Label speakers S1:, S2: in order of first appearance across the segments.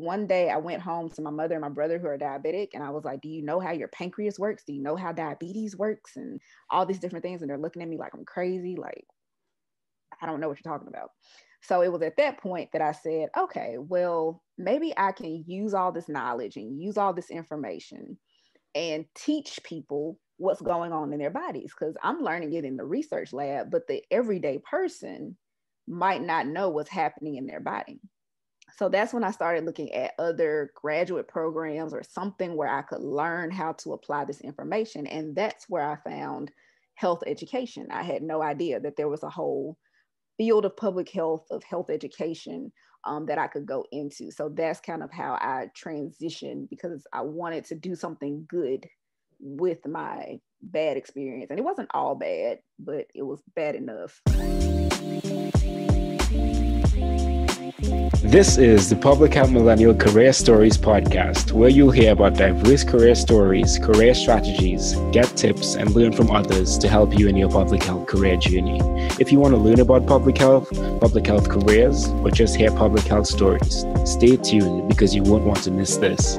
S1: one day I went home to my mother and my brother who are diabetic, and I was like, do you know how your pancreas works? Do you know how diabetes works? And all these different things. And they're looking at me like I'm crazy. Like, I don't know what you're talking about. So it was at that point that I said, okay, well, maybe I can use all this knowledge and use all this information and teach people what's going on in their bodies, because I'm learning it in the research lab, but the everyday person might not know what's happening in their body. So that's when I started looking at other graduate programs or something where I could learn how to apply this information. And that's where I found health education. I had no idea that there was a whole field of public health, of health education, that I could go into. So that's kind of how I transitioned, because I wanted to do something good with my bad experience. And it wasn't all bad, but it was bad enough.
S2: This is the Public Health Millennial Career Stories podcast, where you'll hear about diverse career stories, career strategies, get tips, and learn from others to help you in your public health career journey. If you want to learn about public health careers, or just hear public health stories, stay tuned because you won't want to miss this.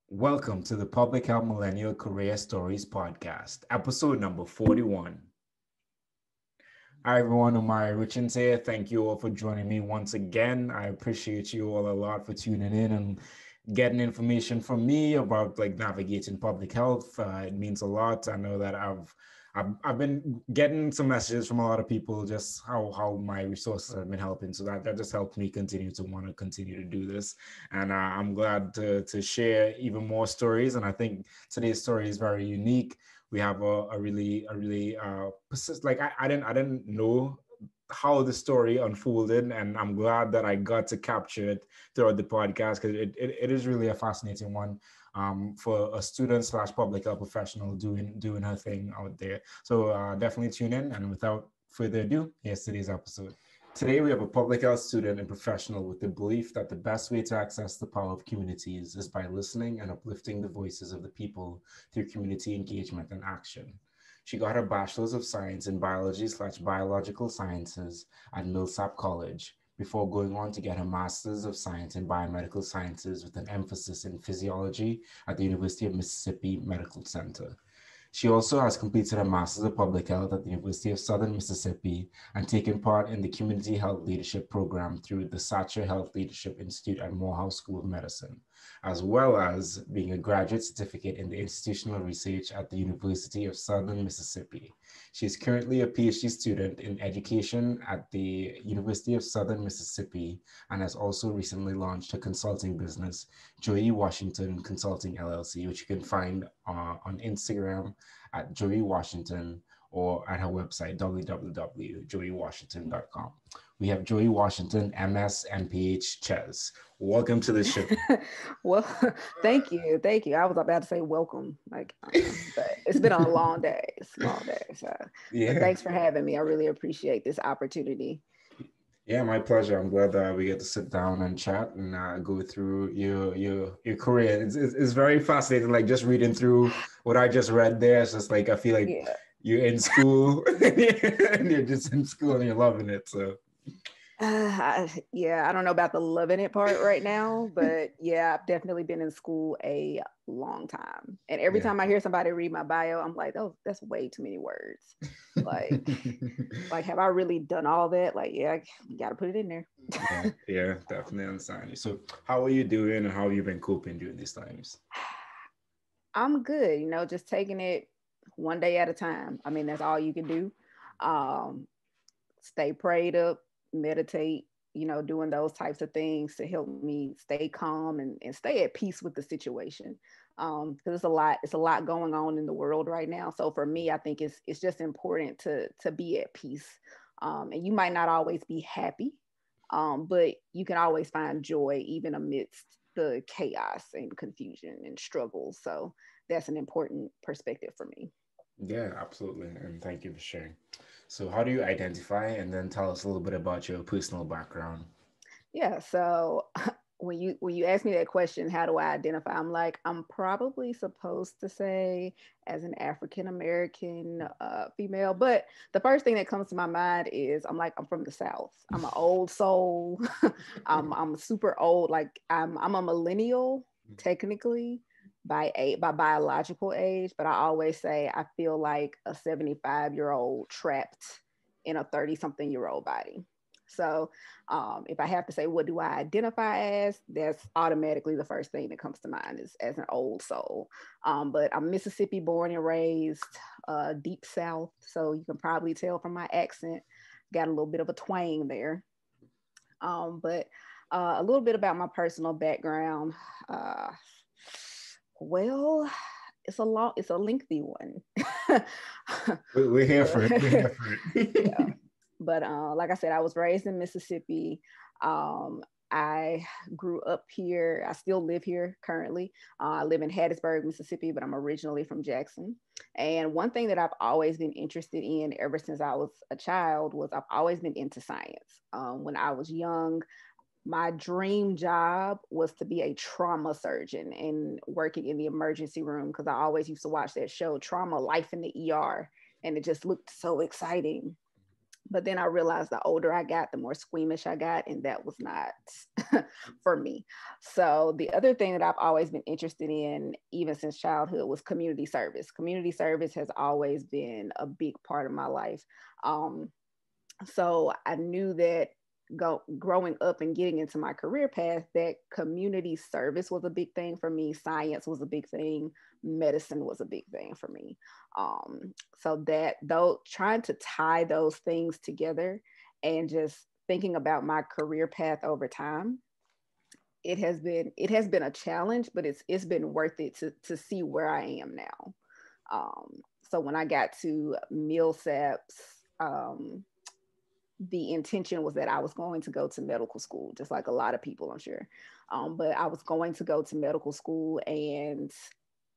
S2: Welcome to the Public Health Millennial Career Stories podcast, episode number 41. Hi everyone, Omari Richards here. Thank you all for joining me once again. I appreciate you all a lot for tuning in and getting information from me about like navigating public health. It means a lot. I know that I've been getting some messages from a lot of people just how my resources have been helping. So that just helped me continue to do this. And I'm glad to share even more stories. And I think today's story is very unique. We have a really like I didn't know how the story unfolded, and I'm glad that I got to capture it throughout the podcast, because it is really a fascinating one for a student / public health professional doing her thing out there. So definitely tune in, and without further ado, here's today's episode. Today, we have a public health student and professional with the belief that the best way to access the power of communities is by listening and uplifting the voices of the people through community engagement and action. She got her Bachelor's of Science in Biology / Biological Sciences at Millsap College before going on to get her Master's of Science in Biomedical Sciences with an emphasis in Physiology at the University of Mississippi Medical Center. She also has completed a Master's of Public Health at the University of Southern Mississippi and taken part in the Community Health Leadership Program through the Satcher Health Leadership Institute at Morehouse School of Medicine, as well as being a graduate certificate in the institutional research at the University of Southern Mississippi. She is currently a PhD student in education at the University of Southern Mississippi and has also recently launched her consulting business, Joyee Washington Consulting LLC, which you can find on Instagram at Joyee Washington or at her website, www.joyeewashington.com. We have Joyee Washington, MS, MPH, CHES. Welcome to the show.
S1: Well, thank you. I was about to say welcome, but it's been a long day. It's a long day. So
S2: Yeah.
S1: But thanks for having me. I really appreciate this opportunity.
S2: Yeah, my pleasure. I'm glad that we get to sit down and chat and go through your career. It's very fascinating. Like just reading through what I just read there, it's just like I feel like you're in school and you're just in school and you're loving it. So.
S1: I don't know about the loving it part right now, but yeah, I've definitely been in school a long time. And every time I hear somebody read my bio, I'm like, oh, that's way too many words. Like, have I really done all that? Like, yeah, you got to put it in there.
S2: Yeah, definitely understand you. So how are you doing and how have you been coping during these times?
S1: I'm good, just taking it one day at a time. I mean, that's all you can do. Stay prayed up, meditate, doing those types of things to help me stay calm and stay at peace with the situation. Because it's a lot going on in the world right now. So for me, I think it's just important to be at peace. And you might not always be happy, but you can always find joy even amidst the chaos and confusion and struggle. So that's an important perspective for me.
S2: Yeah, absolutely. And thank you for sharing. So how do you identify, and then tell us a little bit about your personal background?
S1: Yeah, so when you ask me that question, how do I identify? I'm like, I'm probably supposed to say as an African American female, but the first thing that comes to my mind is I'm like, I'm from the South. I'm an old soul. I'm super old. Like I'm a millennial technically by biological age, but I always say I feel like a 75-year-old trapped in a 30-something-year-old body. So if I have to say, what do I identify as? That's automatically the first thing that comes to mind is as an old soul. But I'm Mississippi born and raised, deep South. So you can probably tell from my accent, got a little bit of a twang there. But a little bit about my personal background. Well, it's a lengthy one.
S2: We're here for it. We're here for it.
S1: Yeah. But like I said, I was raised in Mississippi. I grew up here. I still live here currently. I live in Hattiesburg, Mississippi, but I'm originally from Jackson. And one thing that I've always been interested in ever since I was a child was I've always been into science. When I was young, my dream job was to be a trauma surgeon and working in the emergency room because I always used to watch that show, Trauma Life in the ER, and it just looked so exciting. But then I realized the older I got, the more squeamish I got, and that was not for me. So the other thing that I've always been interested in, even since childhood, was community service. Community service has always been a big part of my life. So I knew that growing up and getting into my career path, that community service was a big thing for me. Science was a big thing. Medicine was a big thing for me. So that though trying to tie those things together and just thinking about my career path over time, it has been a challenge, but it's been worth it to see where I am now. So when I got to MilSAPS, the intention was that I was going to go to medical school, just like a lot of people, I'm sure. But I was going to go to medical school. And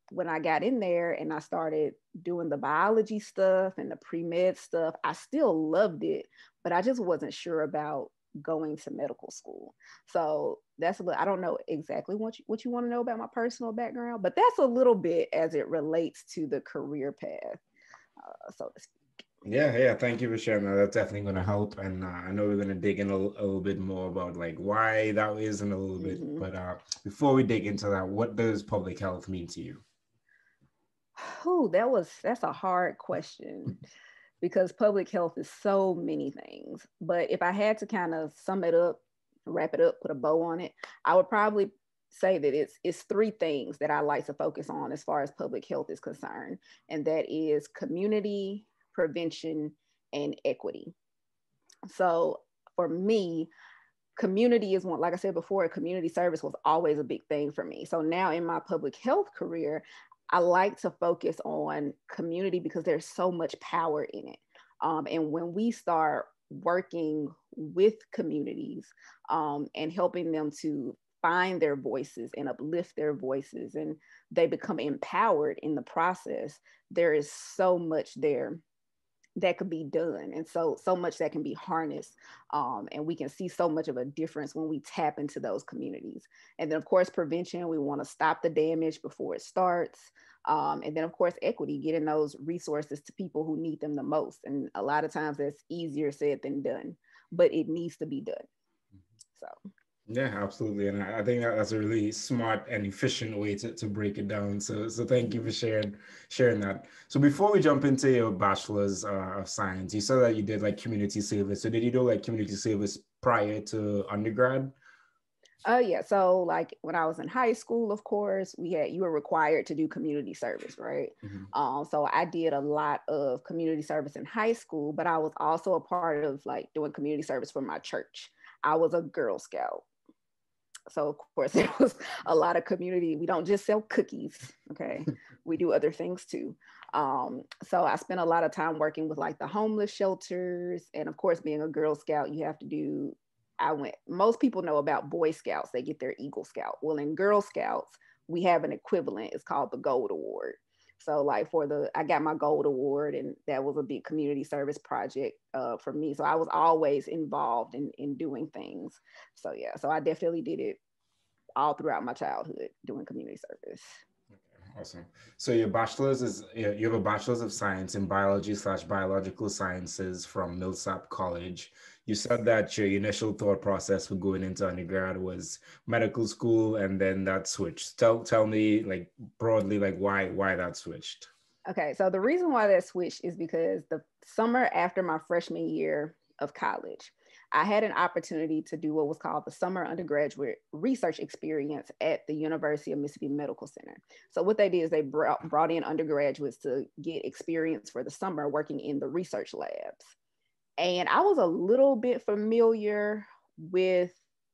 S1: when I got in there and I started doing the biology stuff and the pre-med stuff, I still loved it, but I just wasn't sure about going to medical school. So that's I don't know exactly what you want to know about my personal background, but that's a little bit as it relates to the career path, so to speak.
S2: Yeah. Thank you for sharing that. That's definitely going to help. And I know we're going to dig in a little bit more about like why that is in a little bit.
S1: Mm-hmm.
S2: But before we dig into that, what does public health mean to you?
S1: Oh, that's a hard question because public health is so many things. But if I had to kind of sum it up, wrap it up, put a bow on it, I would probably say that it's three things that I like to focus on as far as public health is concerned, and that is community, prevention, and equity. So for me, community is one, like I said before, community service was always a big thing for me. So now in my public health career, I like to focus on community because there's so much power in it. And when we start working with communities and helping them to find their voices and uplift their voices, and they become empowered in the process, there is so much there that could be done, and so much that can be harnessed, and we can see so much of a difference when we tap into those communities. And then of course prevention, we want to stop the damage before it starts, and then of course equity, getting those resources to people who need them the most, and a lot of times that's easier said than done, but it needs to be done. So
S2: yeah, absolutely. And I think that's a really smart and efficient way to break it down. So thank you for sharing that. So before we jump into your bachelor's of science, you said that you did like community service. So did you do like community service prior to undergrad?
S1: yeah, so like when I was in high school, of course, you were required to do community service, right? So I did a lot of community service in high school, but I was also a part of like doing community service for my church. I was a Girl Scout. So of course there was a lot of community. We don't just sell cookies, okay? We do other things too. So I spent a lot of time working with like the homeless shelters, and of course being a Girl Scout, you have to do. Most people know about Boy Scouts; they get their Eagle Scout. Well, in Girl Scouts, we have an equivalent. It's called the Gold Award. So like I got my Gold Award, and that was a big community service project for me. So I was always involved in doing things. So yeah, so I definitely did it all throughout my childhood doing community service.
S2: Awesome. So your bachelor's is, you have a bachelor's of science in biology/biological sciences from Millsap College. You said that your initial thought process for going into undergrad was medical school, and then that switched. Tell me like broadly like why that switched.
S1: Okay, so the reason why that switched is because the summer after my freshman year of college, I had an opportunity to do what was called the Summer Undergraduate Research Experience at the University of Mississippi Medical Center. So what they did is they brought in undergraduates to get experience for the summer working in the research labs. And I was a little bit familiar with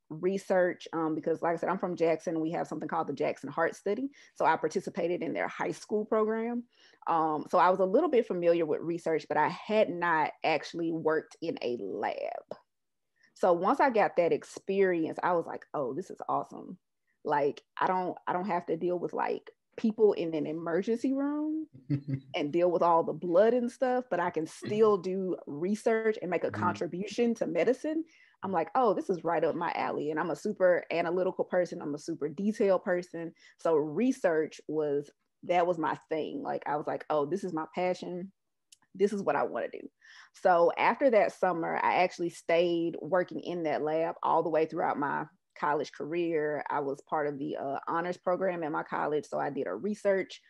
S1: research because like I said, I'm from Jackson. We have something called the Jackson Heart Study. So I participated in their high school program. So I was a little bit familiar with research, but I had not actually worked in a lab. So once I got that experience, I was like, oh, this is awesome. Like, I don't have to deal with like people in an emergency room and deal with all the blood and stuff, but I can still do research and make a contribution to medicine. I'm like, oh, this is right up my alley. And I'm a super analytical person. I'm a super detailed person. So research was my thing. Like, I was like, oh, this is my passion. This is what I want to do. So after that summer, I actually stayed working in that lab all the way throughout my college career. I was part of the honors program at my college. So I did a research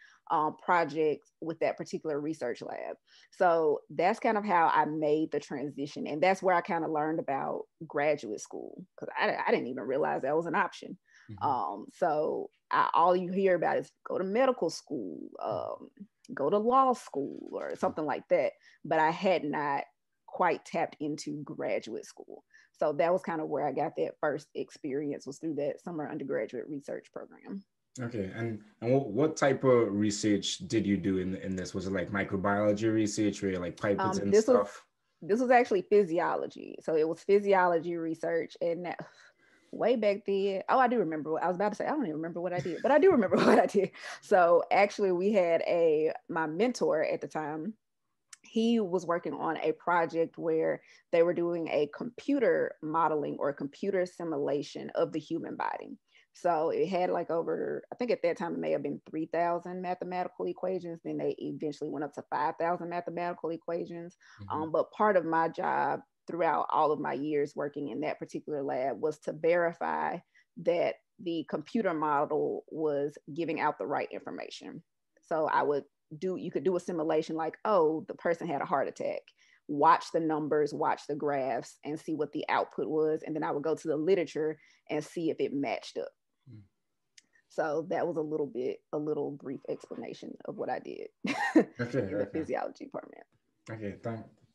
S1: project with that particular research lab. So that's kind of how I made the transition. And that's where I kind of learned about graduate school, because I didn't even realize that was an option. So all you hear about is go to medical school, go to law school or something like that. But I had not quite tapped into graduate school. So that was kind of where I got that first experience, was through that summer undergraduate research program.
S2: Okay, and what type of research did you do in this? Was it like microbiology research, where like pipettes and stuff?
S1: This was actually physiology. So it was physiology research, and that, way back then, oh, I do remember what I was about to say. I don't even remember what I did, but I do remember what I did. So actually, we had my mentor at the time. He was working on a project where they were doing a computer modeling or computer simulation of the human body. So it had like over, I think at that time it may have been 3,000 mathematical equations. Then they eventually went up to 5,000 mathematical equations. But part of my job throughout all of my years working in that particular lab was to verify that the computer model was giving out the right information. So you could do a simulation like, oh, the person had a heart attack. Watch the numbers, watch the graphs, and see what the output was. And then I would go to the literature and see if it matched up. So that was a little brief explanation of what I did in the physiology department.
S2: Okay,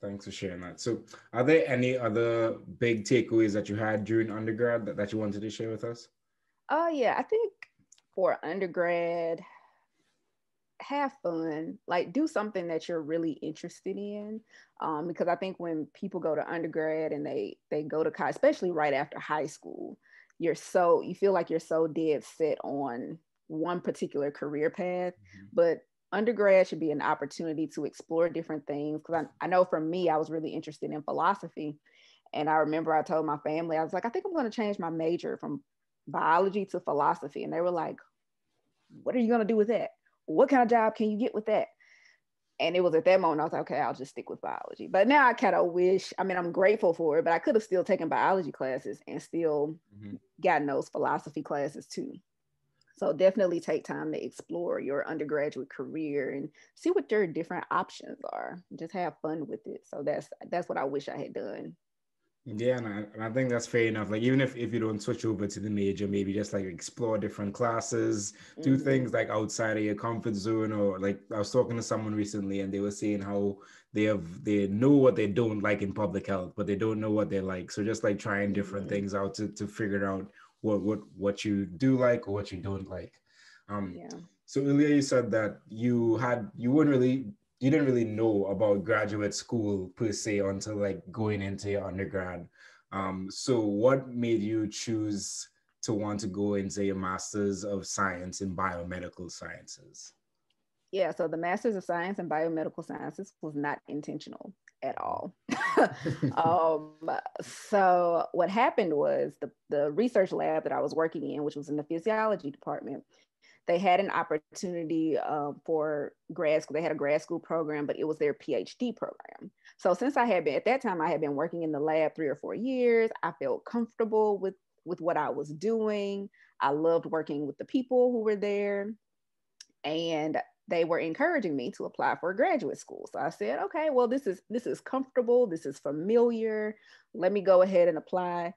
S2: thanks for sharing that. So are there any other big takeaways that you had during undergrad that you wanted to share with us?
S1: Yeah, I think for undergrad, have fun, like do something that you're really interested in. Because I think when people go to undergrad and they go to college, especially right after high school, you feel like you're so dead set on one particular career path. But undergrad should be an opportunity to explore different things. Because I know for me, I was really interested in philosophy. And I remember I told my family, I was like, I think I'm going to change my major from biology to philosophy. And they were like, what are you going to do with that? What kind of job can you get with that? And it was at that moment I was like, okay, I'll just stick with biology. But now I kind of wish, I'm grateful for it, but I could have still taken biology classes and still gotten those philosophy classes too. So definitely take time to explore your undergraduate career and see what your different options are. Just have fun with it. So that's what I wish I had done.
S2: Yeah, and I think that's fair enough. Like, even if you don't switch over to the major, maybe just like explore different classes, do things like outside of your comfort zone. Or like, I was talking to someone recently and they were saying how they know what they don't like in public health, but they don't know what they like. So just like trying different things out to figure out what you do like or what you don't like. So earlier you said that you didn't really know about graduate school per se until like going into your undergrad. So what made you choose to want to go into your Master's of Science in Biomedical Sciences?
S1: Yeah, so the Master's of Science in Biomedical Sciences was not intentional. at all. um, so what happened was the research lab that I was working in, which was in the physiology department, they had an opportunity for grad school. They had a grad school program, but it was their PhD program. So since I had been, at that time, I had been working in the lab 3 or 4 years, I felt comfortable with what I was doing. I loved working with the people who were there. And they were encouraging me to apply for graduate school. So I said, okay, well, this is comfortable. This is familiar. Let me go ahead and apply.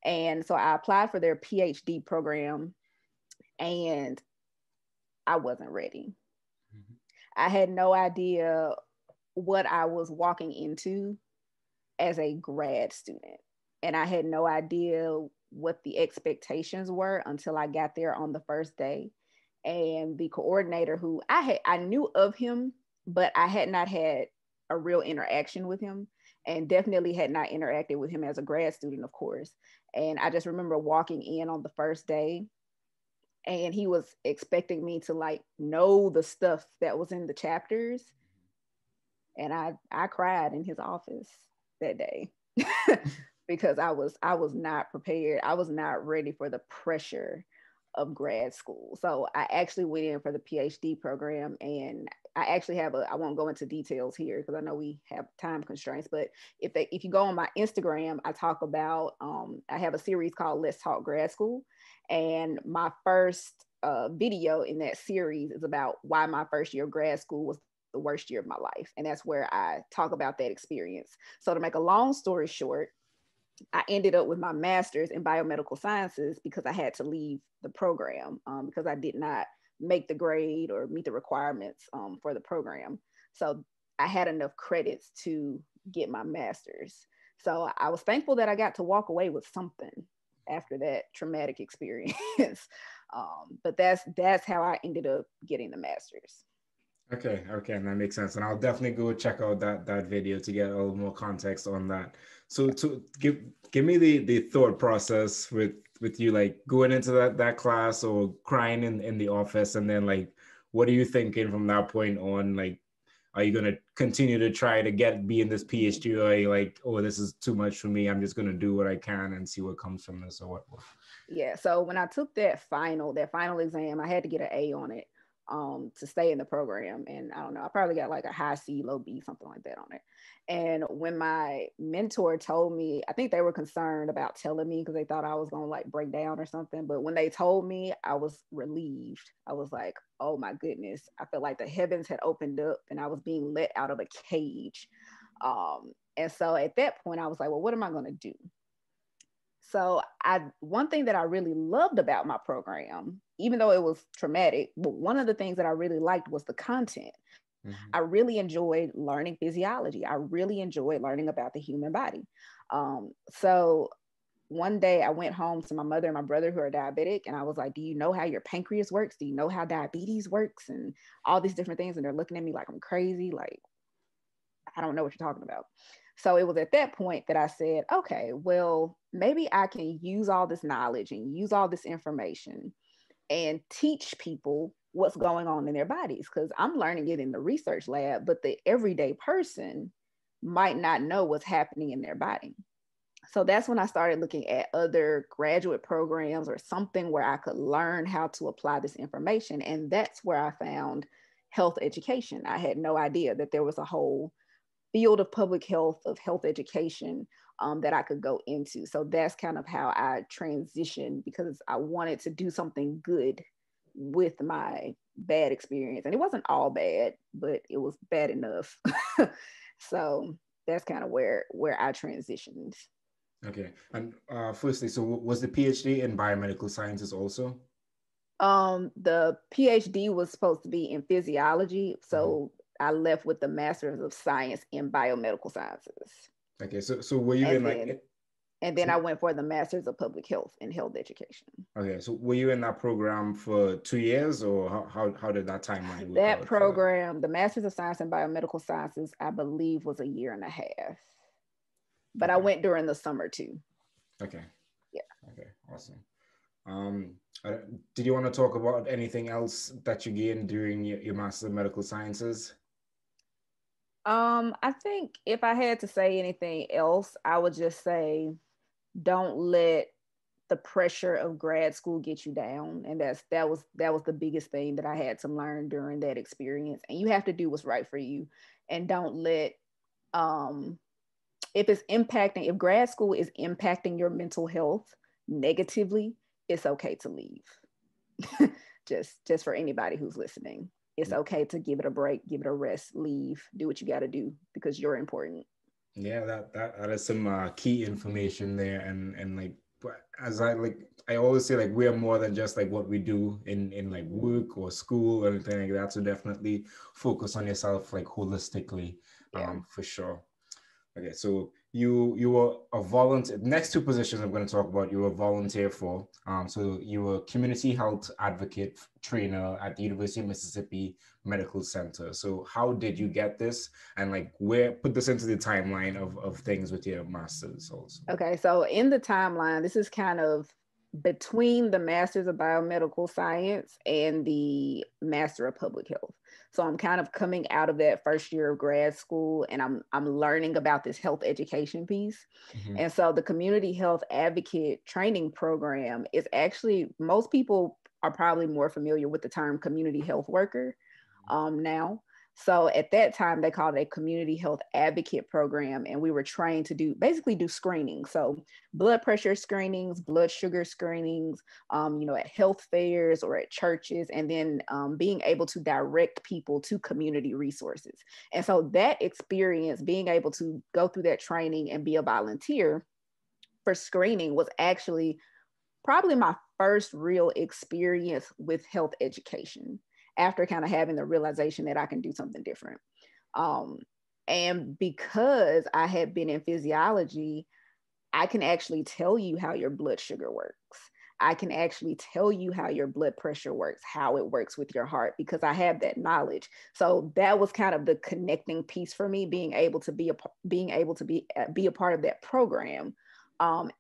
S1: And so I applied for their PhD program, and I wasn't ready. Mm-hmm. I had no idea what I was walking into as a grad student. And I had no idea what the expectations were until I got there on the first day. And the coordinator, who I knew of him, but I had not had a real interaction with him, and definitely had not interacted with him as a grad student, of course. And I just remember walking in on the first day, and he was expecting me to like know the stuff that was in the chapters. And I cried in his office that day because I was not prepared. I was not ready for the pressure of grad school. So I actually went in for the PhD program, and I actually I won't go into details here because I know we have time constraints, but if you go on my Instagram, I talk about, I have a series called Let's Talk Grad School. And my first video in that series is about why my first year of grad school was the worst year of my life. And that's where I talk about that experience. So to make a long story short, I ended up with my master's in biomedical sciences because I had to leave the program because I did not make the grade or meet the requirements for the program. So I had enough credits to get my master's. So I was thankful that I got to walk away with something after that traumatic experience. But that's how I ended up getting the master's.
S2: Okay, and that makes sense. And I'll definitely go check out that video to get a little more context on that. So to give me the thought process with you, like going into that class or crying in the office, and then like what are you thinking from that point on? Like, are you gonna continue to try to be in this PhD, or are you like, oh, this is too much for me, I'm just gonna do what I can and see what comes from this, or what?
S1: Yeah, so when I took that final exam, I had to get an A on it to stay in the program. And I don't know, I probably got like a high C, low B, something like that on it. And when my mentor told me, I think they were concerned about telling me because they thought I was going to like break down or something. But when they told me, I was relieved. I was like, oh my goodness. I felt like the heavens had opened up and I was being let out of a cage. And so at that point, I was like, well, what am I going to do? So one thing that I really loved about my program, even though it was traumatic, but one of the things that I really liked was the content. Mm-hmm. I really enjoyed learning physiology. I really enjoyed learning about the human body. So one day I went home to my mother and my brother who are diabetic, and I was like, do you know how your pancreas works? Do you know how diabetes works? And all these different things. And they're looking at me like I'm crazy. Like, I don't know what you're talking about. So it was at that point that I said, okay, well, maybe I can use all this knowledge and use all this information and teach people what's going on in their bodies, because I'm learning it in the research lab, but the everyday person might not know what's happening in their body. So that's when I started looking at other graduate programs or something where I could learn how to apply this information. And that's where I found health education. I had no idea that there was a whole field of public health, of health education that I could go into. So that's kind of how I transitioned, because I wanted to do something good with my bad experience. And it wasn't all bad, but it was bad enough. So that's kind of where I transitioned.
S2: Okay. And firstly, so was the PhD in biomedical sciences also?
S1: The PhD was supposed to be in physiology. So I left with the Master's of Science in Biomedical Sciences.
S2: Okay, so were you in like...
S1: And then I went for the Master's of Public Health and Health Education.
S2: Okay, so were you in that program for 2 years, or how did that timeline work?
S1: That program, the Master's of Science in Biomedical Sciences, I believe was 1.5 years. But okay. I went during the summer too.
S2: Okay.
S1: Yeah.
S2: Okay, awesome. Did you want to talk about anything else that you gained during your Master of Medical Sciences?
S1: I think if I had to say anything else, I would just say don't let the pressure of grad school get you down. And that was the biggest thing that I had to learn during that experience. And you have to do what's right for you. And don't let um if grad school is impacting your mental health negatively, it's okay to leave. just for anybody who's listening. It's okay to give it a break, give it a rest, leave, do what you got to do because you're important.
S2: Yeah, that is some key information there, and like as I always say, like we are more than just like what we do in like work or school or anything like that. So definitely focus on yourself like holistically,
S1: Yeah.
S2: for sure. Okay, so you were a volunteer. Next two positions I'm going to talk about, you were a volunteer for. So you were community health advocate trainer at the University of Mississippi Medical Center. So how did you get this, and like where put this into the timeline of things with your masters also?
S1: Okay, so in the timeline, this is kind of between the Masters of Biomedical Science and the Master of Public Health. So I'm kind of coming out of that first year of grad school, and I'm learning about this health education piece.
S2: Mm-hmm.
S1: And so the community health advocate training program is actually, most people are probably more familiar with the term community health worker now. So at that time, they called it a community health advocate program, and we were trained to do screening. So blood pressure screenings, blood sugar screenings, at health fairs or at churches, and then being able to direct people to community resources. And so that experience, being able to go through that training and be a volunteer for screening, was actually probably my first real experience with health education, after kind of having the realization that I can do something different. And because I had been in physiology, I can actually tell you how your blood sugar works. I can actually tell you how your blood pressure works, how it works with your heart, because I have that knowledge. So that was kind of the connecting piece for me, being able to be a part of that program,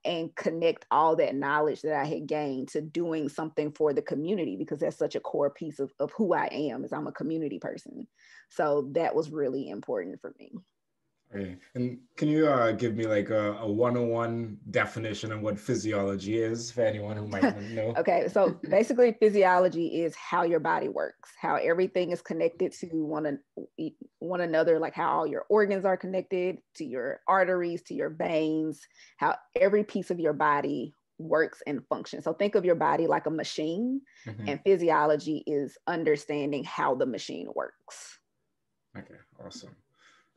S1: and connect all that knowledge that I had gained to doing something for the community, because that's such a core piece of who I am, is I'm a community person. So that was really important for me.
S2: Okay. And can you give me like a 101 definition of what physiology is for anyone who might not know?
S1: Okay, so basically physiology is how your body works, how everything is connected to one another, like how all your organs are connected to your arteries, to your veins, how every piece of your body works and functions. So think of your body like a machine, and physiology is understanding how the machine works.
S2: Okay, awesome.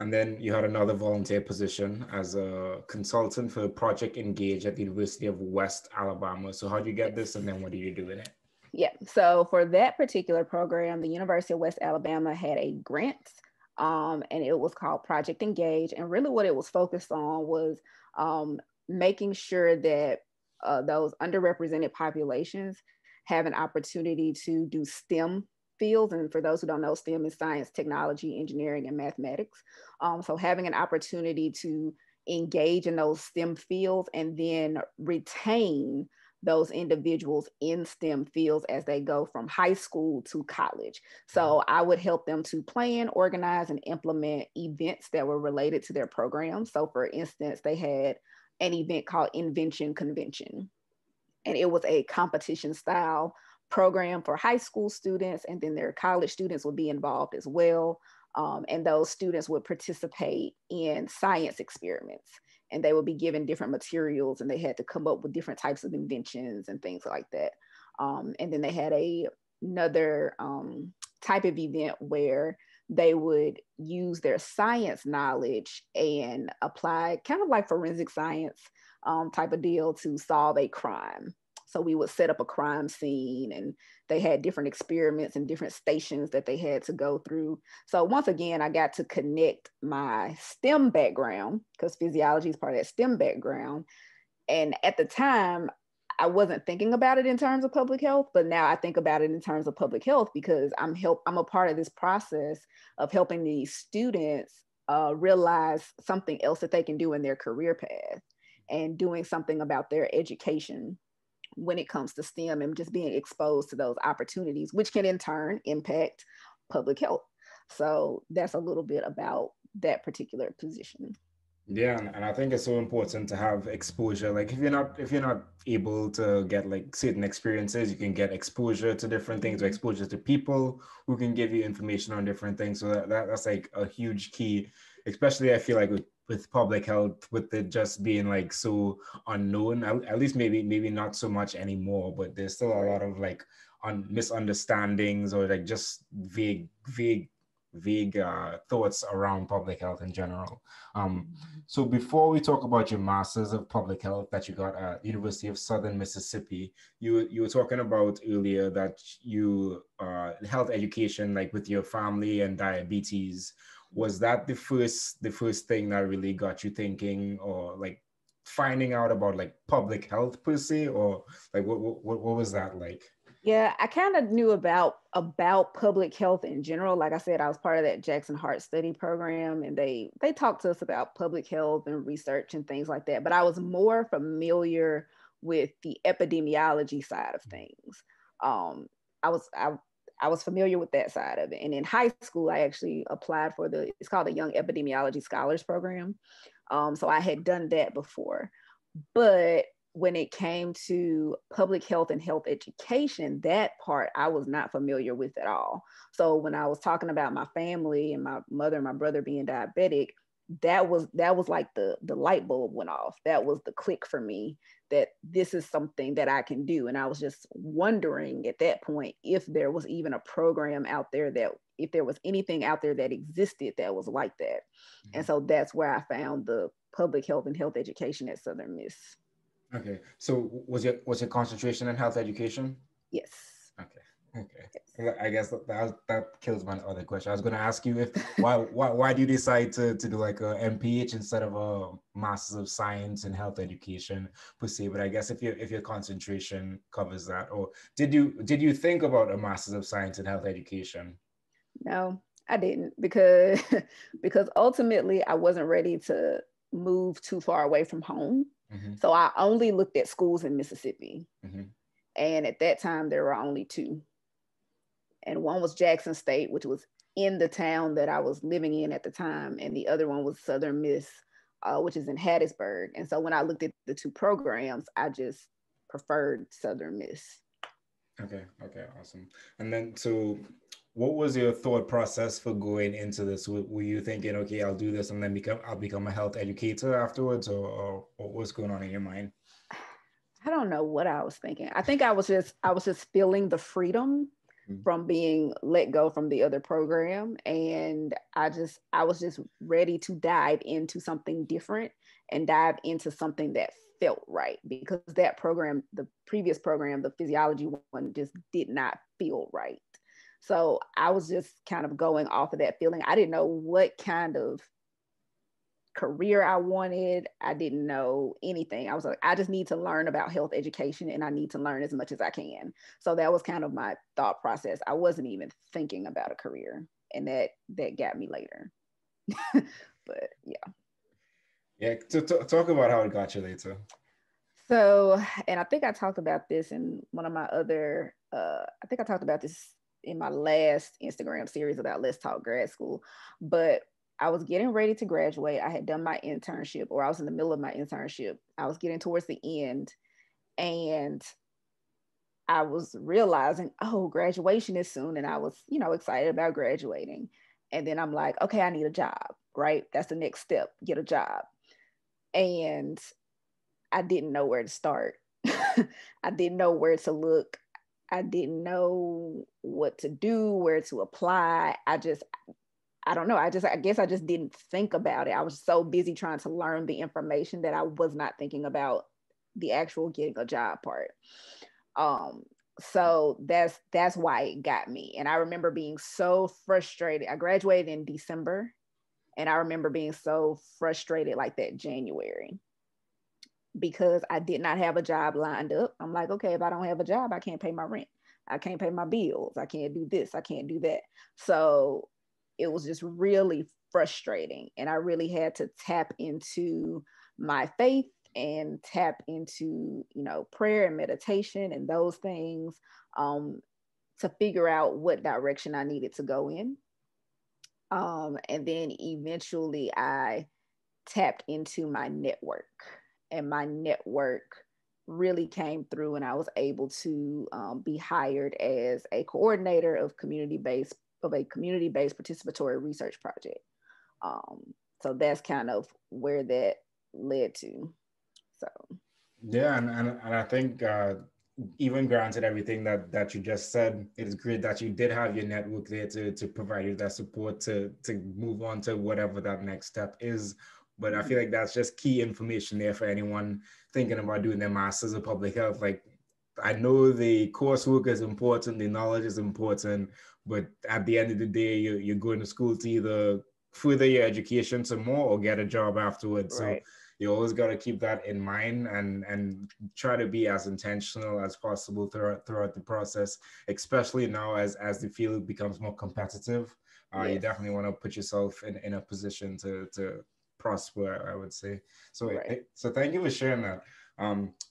S2: And then you had another volunteer position as a consultant for Project Engage at the University of West Alabama. So how did you get this, and then what do you do with it?
S1: Yeah, so for that particular program, the University of West Alabama had a grant, and it was called Project Engage. And really what it was focused on was making sure that those underrepresented populations have an opportunity to do STEM fields. And for those who don't know, STEM is science, technology, engineering, and mathematics. So having an opportunity to engage in those STEM fields and then retain those individuals in STEM fields as they go from high school to college. So I would help them to plan, organize, and implement events that were related to their program. So for instance, they had an event called Invention Convention, and it was a competition style program for high school students, and then their college students would be involved as well. And those students would participate in science experiments, and they would be given different materials, and they had to come up with different types of inventions and things like that. And then they had another type of event where they would use their science knowledge and apply kind of like forensic science type of deal to solve a crime. So we would set up a crime scene, and they had different experiments and different stations that they had to go through. So once again, I got to connect my STEM background, because physiology is part of that STEM background. And at the time, I wasn't thinking about it in terms of public health, but now I think about it in terms of public health, because I'm a part of this process of helping these students realize something else that they can do in their career path, and doing something about their education when it comes to STEM, and just being exposed to those opportunities, which can in turn impact public health. So that's a little bit about that particular position.
S2: Yeah, and I think it's so important to have exposure. Like if you're not able to get like certain experiences, you can get exposure to different things or exposure to people who can give you information on different things. So that's like a huge key, especially I feel like with public health, with it just being like so unknown. At least maybe not so much anymore, but there's still a lot of like misunderstandings or like just vague thoughts around public health in general. So before we talk about your Masters of Public Health that you got at University of Southern Mississippi, you were talking about earlier that you health education, like with your family and diabetes. Was that the first thing that really got you thinking, or like finding out about like public health per se, or like what was that like?
S1: Yeah, I kind of knew about public health in general. Like I said, I was part of that Jackson Heart Study program, and they talked to us about public health and research and things like that. But I was more familiar with the epidemiology side of things. I was I was familiar with that side of it. And in high school, I actually applied for it's called the Young Epidemiology Scholars Program. So I had done that before, but when it came to public health and health education, that part I was not familiar with at all. So when I was talking about my family and my mother and my brother being diabetic, that was like the light bulb went off. That was the click for me that this is something that I can do. And I was just wondering at that point if there was even a program out there, that if there was anything out there that existed that was like that. Mm-hmm. And so that's where I found the public health and health education at Southern Miss.
S2: Okay, so was your concentration in health education?
S1: Yes.
S2: Okay. Yes. I guess that kills my other question. I was going to ask you why do you decide to do like a MPH instead of a Masters of Science in Health Education per se? But I guess if your concentration covers that, or did you think about a Masters of Science in Health Education?
S1: No, I didn't, because ultimately I wasn't ready to move too far away from home. Mm-hmm. So I only looked at schools in Mississippi. Mm-hmm. And at that time, there were only two. And one was Jackson State, which was in the town that I was living in at the time. And the other one was Southern Miss, which is in Hattiesburg. And so when I looked at the two programs, I just preferred Southern Miss.
S2: Okay, awesome. And then, so what was your thought process for going into this? Were you thinking, okay, I'll do this and then I'll become a health educator afterwards, or what's going on in your mind?
S1: I don't know what I was thinking. I think I was just feeling the freedom from being let go from the other program. And I was just ready to dive into something different and dive into something that felt right, because that program, the previous program, the physiology one, just did not feel right. So I was just kind of going off of that feeling. I didn't know what kind of career I wanted. I didn't know anything. I was like, I just need to learn about health education, and I need to learn as much as I can. So that was kind of my thought process. I wasn't even thinking about a career, and that got me later. But yeah.
S2: Yeah, talk about how it got you later.
S1: So, and I think I talked about this in one of my other, I think I talked about this in my last Instagram series about Let's Talk Grad School, but I was getting ready to graduate. I had done my internship, or I was in the middle of my internship. I was getting towards the end, and I was realizing, oh, graduation is soon. And I was, excited about graduating. And then I'm like, okay, I need a job, right? That's the next step, get a job. And I didn't know where to start. I didn't know where to look. I didn't know what to do, where to apply. I don't know. I guess I just didn't think about it. I was so busy trying to learn the information that I was not thinking about the actual getting a job part. So that's why it got me. And I remember being so frustrated. I graduated in December, and I remember being so frustrated like that January, because I did not have a job lined up. I'm like, okay, if I don't have a job, I can't pay my rent. I can't pay my bills. I can't do this. I can't do that. So it was just really frustrating. And I really had to tap into my faith and tap into, prayer and meditation and those things, to figure out what direction I needed to go in. And then eventually I tapped into my network, and my network really came through, and I was able to be hired as a coordinator of a community-based participatory research project. So that's kind of where that led to. So
S2: yeah, and I think even granted everything that you just said, it is great that you did have your network there to provide you that support to move on to whatever that next step is. But I feel like that's just key information there for anyone thinking about doing their master's of public health. Like, I know the coursework is important, the knowledge is important, but at the end of the day, you're going to school to either further your education some more or get a job afterwards. So
S1: right.
S2: you always got to keep that in mind and try to be as intentional as possible throughout the process, especially now as the field becomes more competitive. You
S1: Yes.
S2: definitely want to put yourself in a position to prosper, I would say. So,
S1: Right.
S2: so thank you for sharing that.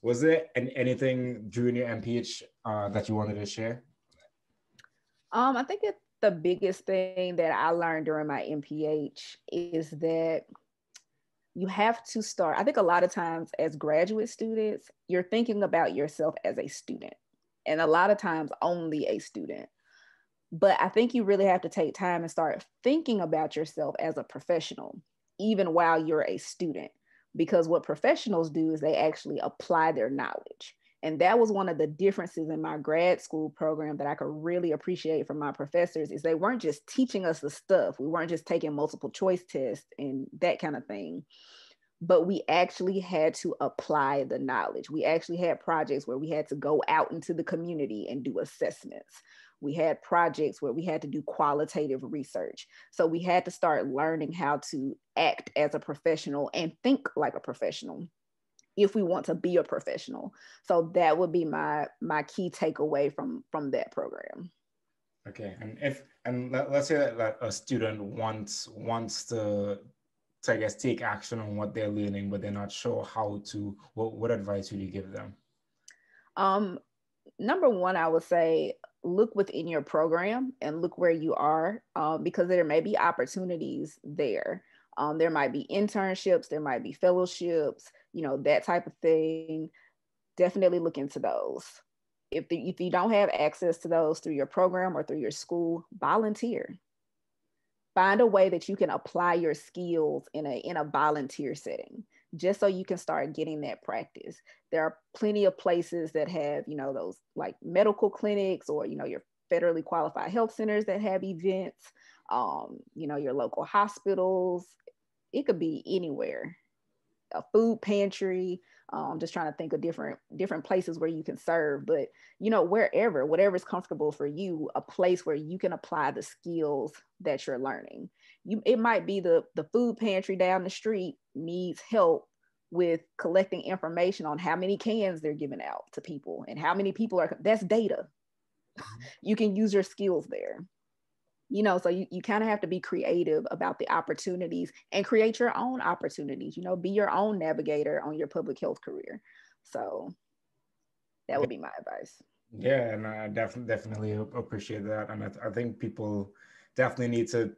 S2: Was there anything during your MPH that you wanted to share?
S1: I think the biggest thing that I learned during my MPH is that you have to start. I think a lot of times as graduate students, you're thinking about yourself as a student, and a lot of times only a student. But I think you really have to take time and start thinking about yourself as a professional, even while you're a student. Because what professionals do is they actually apply their knowledge. And that was one of the differences in my grad school program that I could really appreciate from my professors is they weren't just teaching us the stuff. We weren't just taking multiple choice tests and that kind of thing, but we actually had to apply the knowledge. We actually had projects where we had to go out into the community and do assessments. We had projects where we had to do qualitative research. So we had to start learning how to act as a professional and think like a professional if we want to be a professional. So that would be my key takeaway from that program.
S2: Okay, and let's say that a student wants to I guess take action on what they're learning, but they're not sure how to. What advice would you give them?
S1: Um, Number one, I would say look within your program and look where you are, because there may be opportunities there. There might be internships, there might be fellowships, that type of thing. Definitely look into those. If you don't have access to those through your program or through your school, volunteer. Find a way that you can apply your skills in a volunteer setting, just so you can start getting that practice. There are plenty of places that have, those like medical clinics, or your federally qualified health centers that have events, your local hospitals. It could be anywhere. A food pantry. Just trying to think of different places where you can serve, but whatever's comfortable for you, a place where you can apply the skills that you're learning. It might be the food pantry down the street needs help with collecting information on how many cans they're giving out to people and how many people are. That's data. You can use your skills there. So you kind of have to be creative about the opportunities and create your own opportunities, be your own navigator on your public health career. So that would be my advice.
S2: Yeah, and I definitely appreciate that, and I think people definitely need to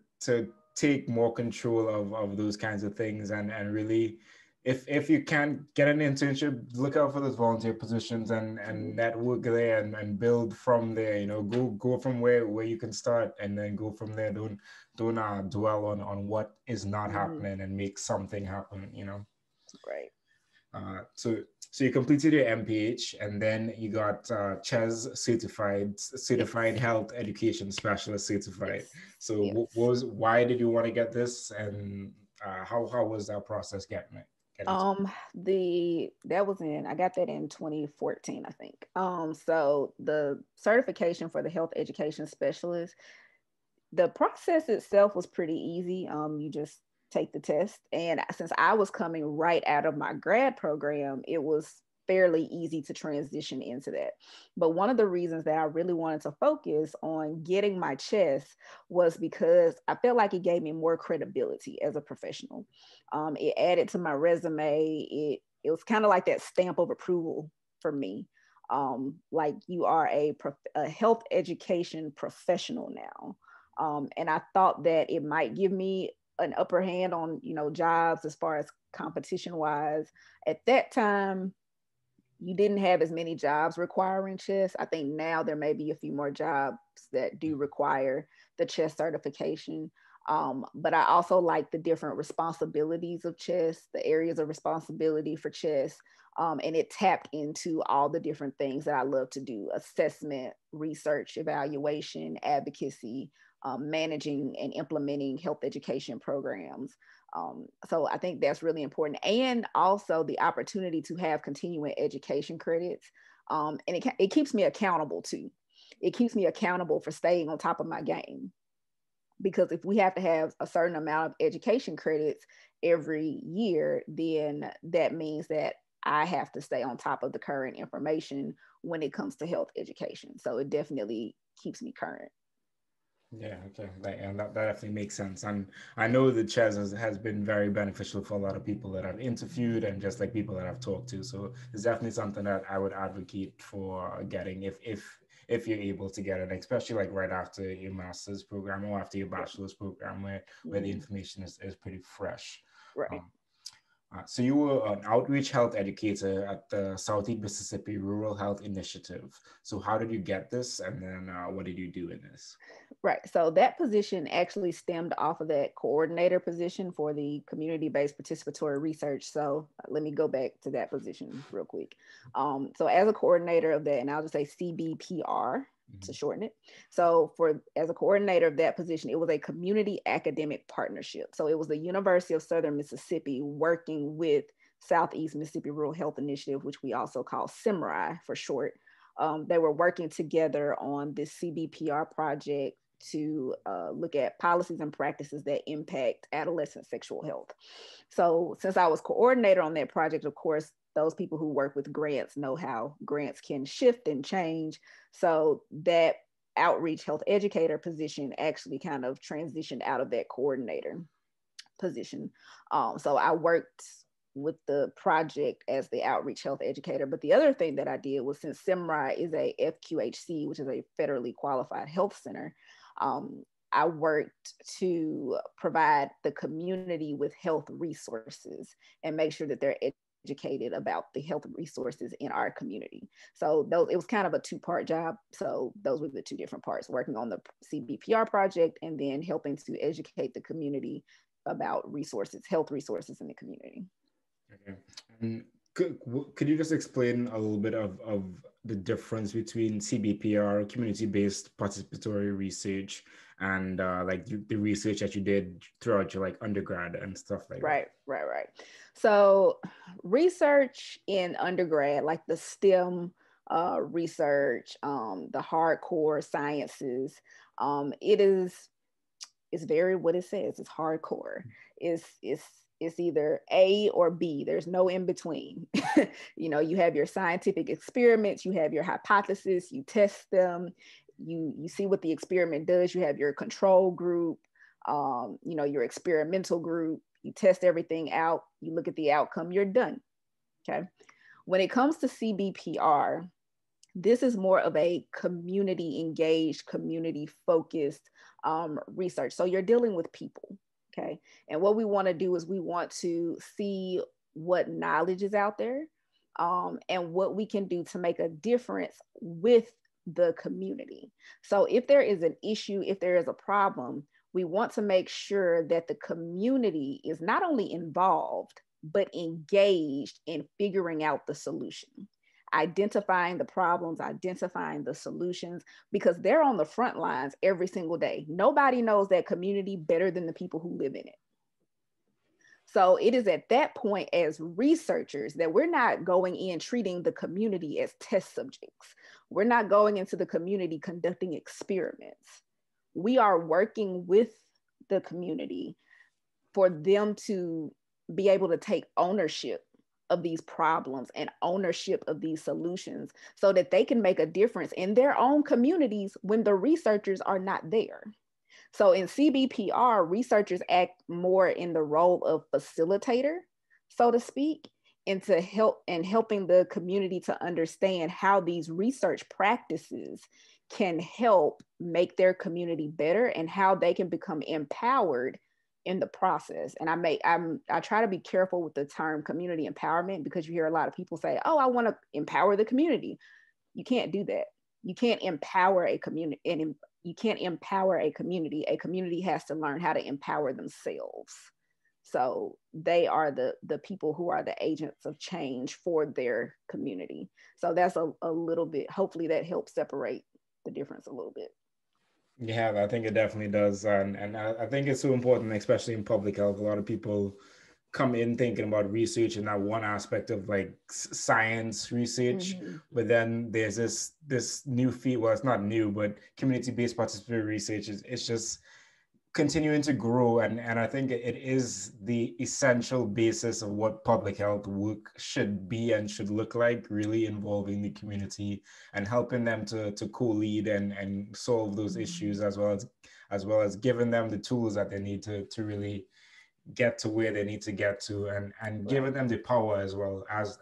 S2: take more control of those kinds of things, and really, if you can get an internship, look out for those volunteer positions and network there and build from there. Go from where you can start and then go from there. Don't dwell on what is not happening and make something happen.
S1: Right.
S2: So you completed your MPH and then you got CHES certified
S1: Yes.
S2: health education specialist certified.
S1: Yes.
S2: So
S1: Yes.
S2: why did you want to get this, and how was that process getting it?
S1: I got that in 2014, I think. So the certification for the health education specialist, the process itself was pretty easy. You just take the test. And since I was coming right out of my grad program, it was fairly easy to transition into that. But one of the reasons that I really wanted to focus on getting my CHES was because I felt like it gave me more credibility as a professional. It added to my resume. It was kind of like that stamp of approval for me. Like, you are a health education professional now. And I thought that it might give me an upper hand on, jobs as far as competition wise. At that time, you didn't have as many jobs requiring CHES. I think now there may be a few more jobs that do require the CHES certification. But I also like the different responsibilities of CHES, the areas of responsibility for CHES. And it tapped into all the different things that I love to do: assessment, research, evaluation, advocacy, managing and implementing health education programs. So I think that's really important. And also the opportunity to have continuing education credits. And it keeps me accountable too. It keeps me accountable for staying on top of my game. Because if we have to have a certain amount of education credits every year, then that means that I have to stay on top of the current information when it comes to health education. So it definitely keeps me current.
S2: Yeah, okay. And that definitely makes sense. And I know the CHES has been very beneficial for a lot of people that I've interviewed and just like people that I've talked to. So it's definitely something that I would advocate for getting if you're able to get it, especially like right after your master's program or after your bachelor's program where the information is pretty fresh.
S1: Right.
S2: So you were an outreach health educator at the Southeast Mississippi Rural Health Initiative. So how did you get this? And then what did you do in this?
S1: Right. So that position actually stemmed off of that coordinator position for the community-based participatory research. So let me go back to that position real quick. So as a coordinator of that, and I'll just say CBPR to shorten it. So as a coordinator of that position, it was a community academic partnership. So it was the University of Southern Mississippi working with Southeast Mississippi Rural Health Initiative, which we also call SIMRI for short. They were working together on this CBPR project to look at policies and practices that impact adolescent sexual health. So since I was coordinator on that project, of course, those people who work with grants know how grants can shift and change. So that outreach health educator position actually kind of transitioned out of that coordinator position. So I worked with the project as the outreach health educator. But the other thing that I did was, since SIMRI is a FQHC, which is a federally qualified health center, I worked to provide the community with health resources and make sure that they're educated about the health resources in our community. So it was kind of a two-part job. So those were the two different parts: working on the CBPR project and then helping to educate the community about health resources in the community.
S2: Okay. And could you just explain a little bit of the difference between CBPR, community-based participatory research, and the research that you did throughout your undergrad and stuff like that?
S1: Right. So research in undergrad, like the STEM research, the hardcore sciences, it's very what it says. It's hardcore. It's either A or B. There's no in between. You have your scientific experiments, you have your hypothesis, you test them, you see what the experiment does. You have your control group, your experimental group. You test everything out, you look at the outcome, you're done. Okay. When it comes to CBPR, this is more of a community engaged, community focused research. So you're dealing with people. Okay. And what we want to do is we want to see what knowledge is out there and what we can do to make a difference with the community. So if there is an issue, if there is a problem, we want to make sure that the community is not only involved, but engaged in figuring out the solution, identifying the problems, identifying the solutions, because they're on the front lines every single day. Nobody knows that community better than the people who live in it. So it is at that point as researchers that we're not going in treating the community as test subjects. We're not going into the community conducting experiments. We are working with the community for them to be able to take ownership of these problems and ownership of these solutions so that they can make a difference in their own communities when the researchers are not there. So in CBPR, researchers act more in the role of facilitator, so to speak, and to helping the community to understand how these research practices can help make their community better and how they can become empowered in the process. And I try to be careful with the term community empowerment, because you hear a lot of people say, oh, I want to empower the community. You can't do that. You can't empower a community, and you can't empower a community. A community has to learn how to empower themselves. So they are the people who are the agents of change for their community. So that's a little bit, hopefully that helps separate the difference a little bit.
S2: Yeah, I think it definitely does. And I think it's so important, especially in public health. A lot of people come in thinking about research and that one aspect of like science research, but then there's this new field. Well, it's not new, but community-based participatory research it's just continuing to grow, and I think it is the essential basis of what public health work should be and should look like, really involving the community and helping them to co-lead and solve those issues, as well as giving them the tools that they need to really get to where they need to get to, and giving them the power as well as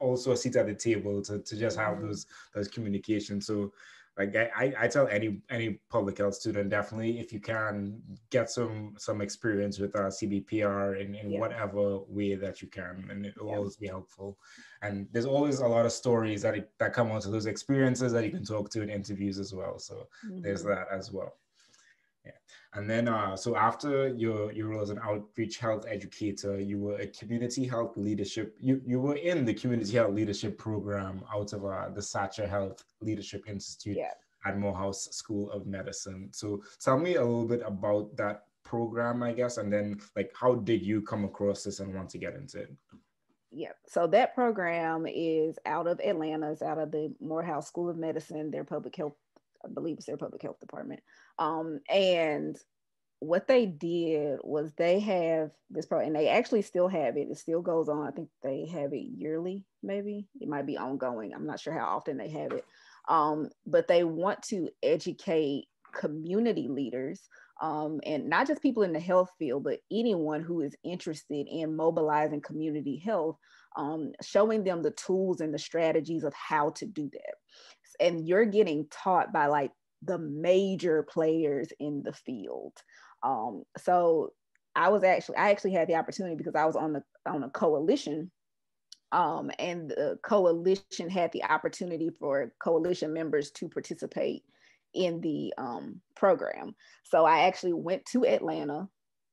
S2: also a seat at the table to just have those communications. So like I tell any public health student, definitely, if you can, get some experience with CBPR in whatever way that you can, and it will always be helpful. And there's always a lot of stories that come out of those experiences that you can talk to in interviews as well. So there's that as well. Yeah. And then, so after your role as an outreach health educator, you were a community health leadership. You were in the community health leadership program out of the Satcher Health Leadership Institute at Morehouse School of Medicine. So tell me a little bit about that program, I guess, and then like how did you come across this and want to get into it?
S1: Yeah, so that program is out of Atlanta. It's out of the Morehouse School of Medicine, their public health, I believe it's their public health department. And what they did was they have this program, and they actually still have it. It still goes on. I think they have it yearly, maybe. It might be ongoing. I'm not sure how often they have it. But they want to educate community leaders, and not just people in the health field, but anyone who is interested in mobilizing community health, showing them the tools and the strategies of how to do that. And you're getting taught by like the major players in the field. So I actually had the opportunity because I was on a coalition, and the coalition had the opportunity for coalition members to participate in the program. So I actually went to Atlanta.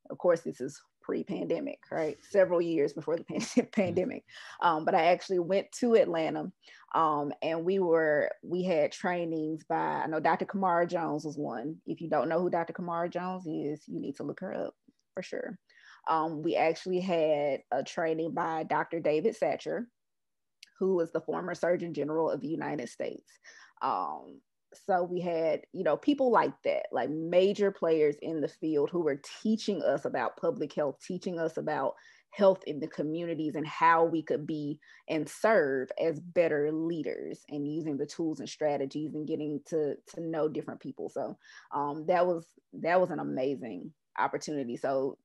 S1: Of course, this is pre-pandemic, right? Several years before the pandemic. But I actually went to Atlanta, and we had trainings by, I know Dr. Kamara Jones was one. If you don't know who Dr. Kamara Jones is, you need to look her up for sure. We actually had a training by Dr. David Satcher, who was the former Surgeon General of the United States. So we had, people like that, like major players in the field who were teaching us about public health, teaching us about health in the communities and how we could be and serve as better leaders, and using the tools and strategies and getting to know different people. So that was an amazing opportunity. So,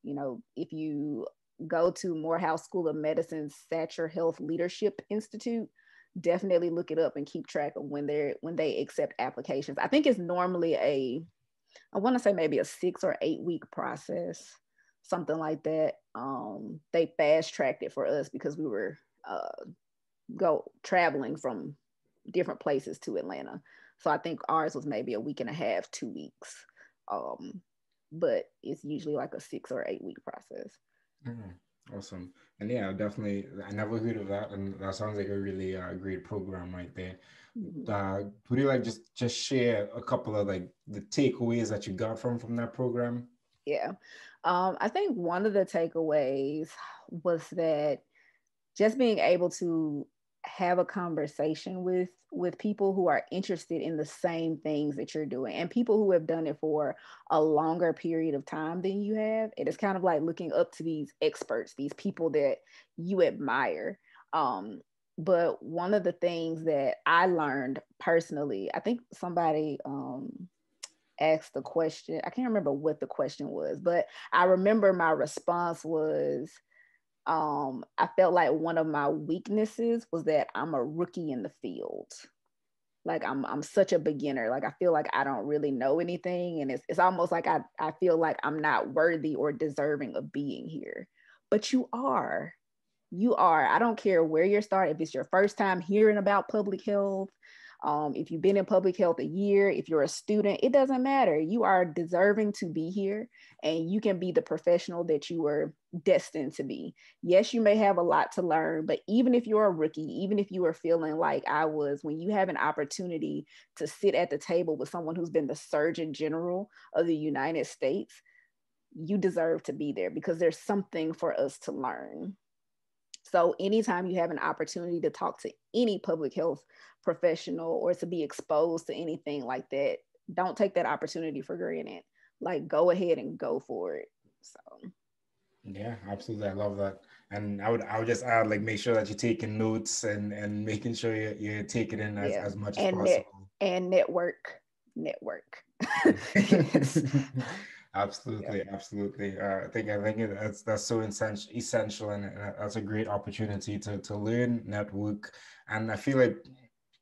S1: if you go to Morehouse School of Medicine's Satcher Health Leadership Institute, definitely look it up and keep track of when they accept applications. I think it's normally I want to say maybe a 6 or 8 week process, something like that. They fast tracked it for us because we were traveling from different places to Atlanta. So I think ours was maybe a week and a half, 2 weeks. But it's usually like a 6 or 8 week process.
S2: Awesome. And yeah, definitely, I never heard of that, and that sounds like a really great program right there. Would you like just share a couple of like the takeaways that you got from that program?
S1: Yeah, I think one of the takeaways was that just being able to have a conversation with people who are interested in the same things that you're doing, and people who have done it for a longer period of time than you have. It is kind of like looking up to these experts, these people that you admire. But one of the things that I learned personally, I think somebody asked the question, I can't remember what the question was, but I remember my response was, I felt like one of my weaknesses was that I'm a rookie in the field. Like I'm such a beginner. Like I feel like I don't really know anything. And it's almost like I feel like I'm not worthy or deserving of being here. But you are. You are. I don't care where you're starting. If it's your first time hearing about public health, if you've been in public health a year, if you're a student, it doesn't matter. You are deserving to be here, and you can be the professional that you were destined to be. Yes, you may have a lot to learn, but even if you're a rookie, even if you are feeling like I was, when you have an opportunity to sit at the table with someone who's been the Surgeon General of the United States, you deserve to be there because there's something for us to learn. So anytime you have an opportunity to talk to any public health professional or to be exposed to anything like that, don't take that opportunity for granted. Like go ahead and go for it. So
S2: Yeah, absolutely. I love that. And I would just add, like, make sure that you're taking notes and making sure you're taking in
S1: yeah.
S2: as much as
S1: And
S2: possible.
S1: network. Yes.
S2: Absolutely,
S1: Yep.
S2: absolutely. That's so essential, and that's a great opportunity to learn, network, and I feel like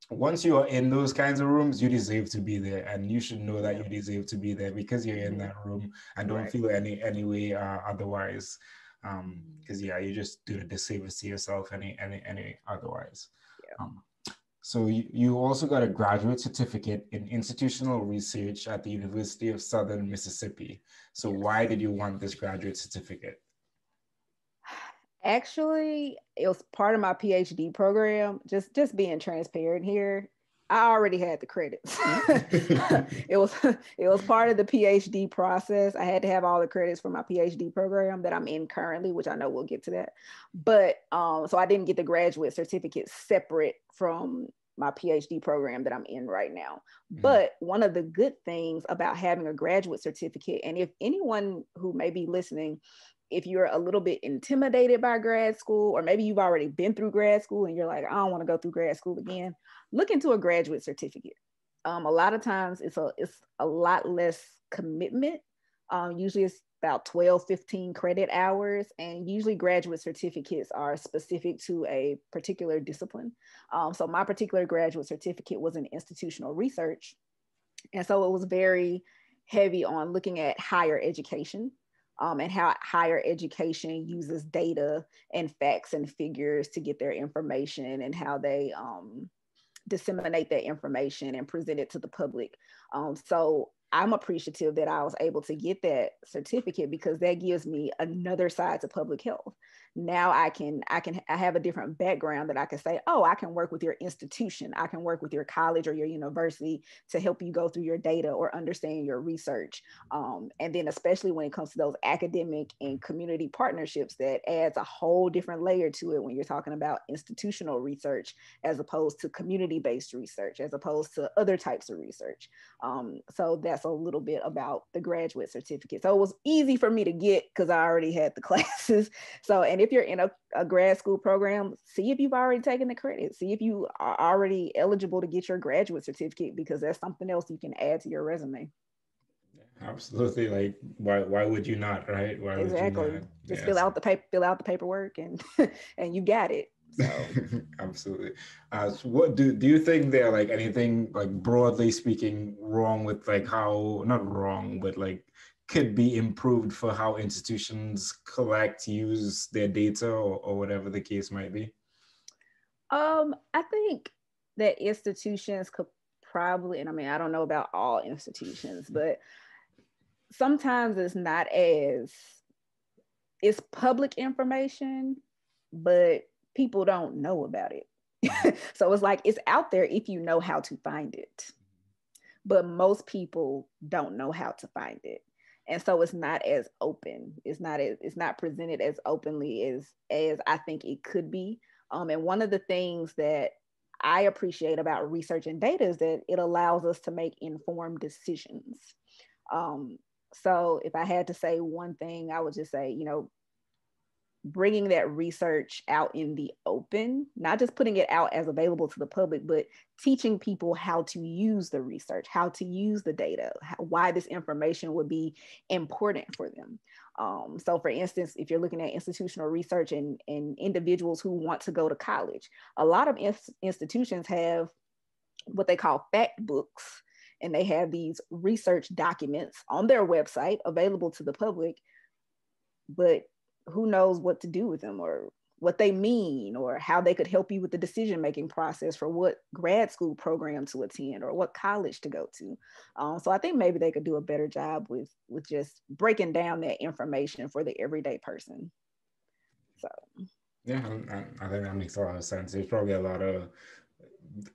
S2: once you are in those kinds of rooms, you deserve to be there, and you should know that you
S1: Yep.
S2: deserve to be there because you're in that room, and don't
S1: Right.
S2: feel any way otherwise. Because yeah, you just do a disservice to yourself any otherwise.
S1: Yeah.
S2: Um, so you also got a graduate certificate in institutional research at the University of Southern Mississippi. So
S1: Yes.
S2: why did you want this graduate certificate?
S1: Actually, it was part of my PhD program. Just being transparent here, I already had the credits. it was it was part of the PhD process. I had to have all the credits for my PhD program that I'm in currently, which I know we'll get to that. But so I didn't get the graduate certificate separate from my PhD program that I'm in right now. But one of the good things about having a graduate certificate, and if anyone who may be listening, if you're a little bit intimidated by grad school, or maybe you've already been through grad school and you're like, I don't want to go through grad school again, look into a graduate certificate. A lot of times it's a lot less commitment. Usually it's about 12, 15 credit hours. And usually graduate certificates are specific to a particular discipline. So my particular graduate certificate was in institutional research. And so it was very heavy on looking at higher education, and how higher education uses data and facts and figures to get their information, and how they disseminate that information and present it to the public. So I'm appreciative that I was able to get that certificate because that gives me another side to public health. Now I have a different background that I can say, oh, I can work with your institution, I can work with your college or your university to help you go through your data or understand your research. And then especially when it comes to those academic and community partnerships, that adds a whole different layer to it when you're talking about institutional research as opposed to community-based research, as opposed to other types of research. So that's a little bit about the graduate certificate. So it was easy for me to get because I already had the classes. So, and if you're in a grad school program, see if you've already taken the credit, see if you are already eligible to get your graduate certificate, because that's something else you can add to your resume.
S2: Absolutely. Like, why would you not, right? Why would you
S1: Exactly.
S2: not?
S1: Just
S2: Yes.
S1: fill out the paperwork, and and you got it. So
S2: Absolutely. So what do you think there like anything, like, broadly speaking, wrong with, like, how, not wrong, but like could be improved for how institutions collect, use their data, or whatever the case might be?
S1: I think that institutions could probably, and I mean, I don't know about all institutions, but sometimes it's public information, but people don't know about it. So it's like it's out there if you know how to find it, but most people don't know how to find it. And so it's not as open. It's not presented as openly as I think it could be. And one of the things that I appreciate about research and data is that it allows us to make informed decisions. Um, so if I had to say one thing, I would just say, bringing that research out in the open, not just putting it out as available to the public, but teaching people how to use the research, how to use the data, why this information would be important for them. So for instance, if you're looking at institutional research and individuals who want to go to college, a lot of institutions have what they call fact books, and they have these research documents on their website available to the public, but who knows what to do with them or what they mean or how they could help you with the decision-making process for what grad school program to attend or what college to go to. So I think maybe they could do a better job with just breaking down that information for the everyday person. So
S2: yeah, I think that makes a lot of sense. There's probably a lot of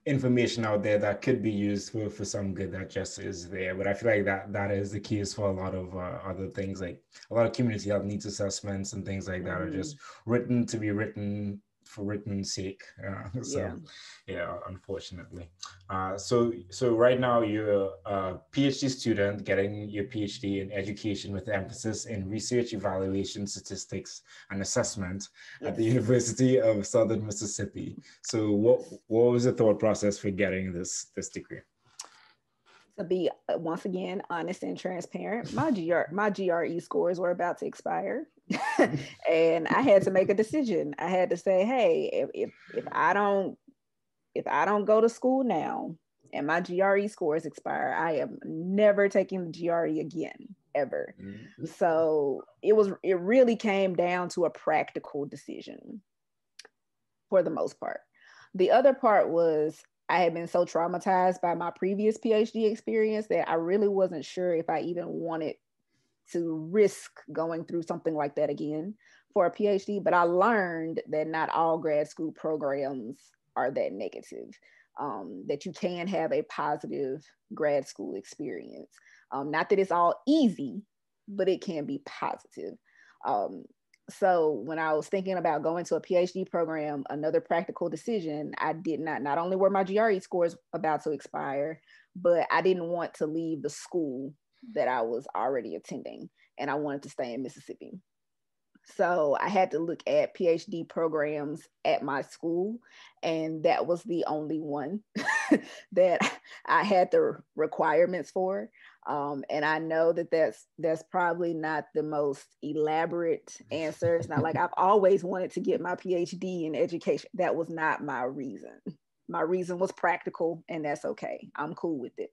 S2: information out there that could be used for some good that just is there, but I feel like that is the case for a lot of other things, like a lot of community health needs assessments and things like that are just written to be written for written's sake. Yeah, unfortunately. So right now you're a PhD student getting your PhD in education with emphasis in research, evaluation, statistics, and assessment at the University of Southern Mississippi. So what was the thought process for getting this degree?
S1: To be once again honest and transparent, my GRE scores were about to expire, and I had to make a decision. I had to say, hey, if I don't go to school now and my GRE scores expire, I am never taking the GRE again, ever. So it really came down to a practical decision for the most part. The other part was I had been so traumatized by my previous PhD experience that I really wasn't sure if I even wanted to risk going through something like that again for a PhD. But I learned that not all grad school programs are that negative, that you can have a positive grad school experience. Not that it's all easy, but it can be positive. So when I was thinking about going to a PhD program, another practical decision, I did not only were my GRE scores about to expire, but I didn't want to leave the school that I was already attending, and I wanted to stay in Mississippi. So I had to look at PhD programs at my school, and that was the only one that I had the requirements for. And I know that that's probably not the most elaborate answer. It's not like I've always wanted to get my PhD in education. That was not my reason. My reason was practical, and that's okay. I'm cool with it.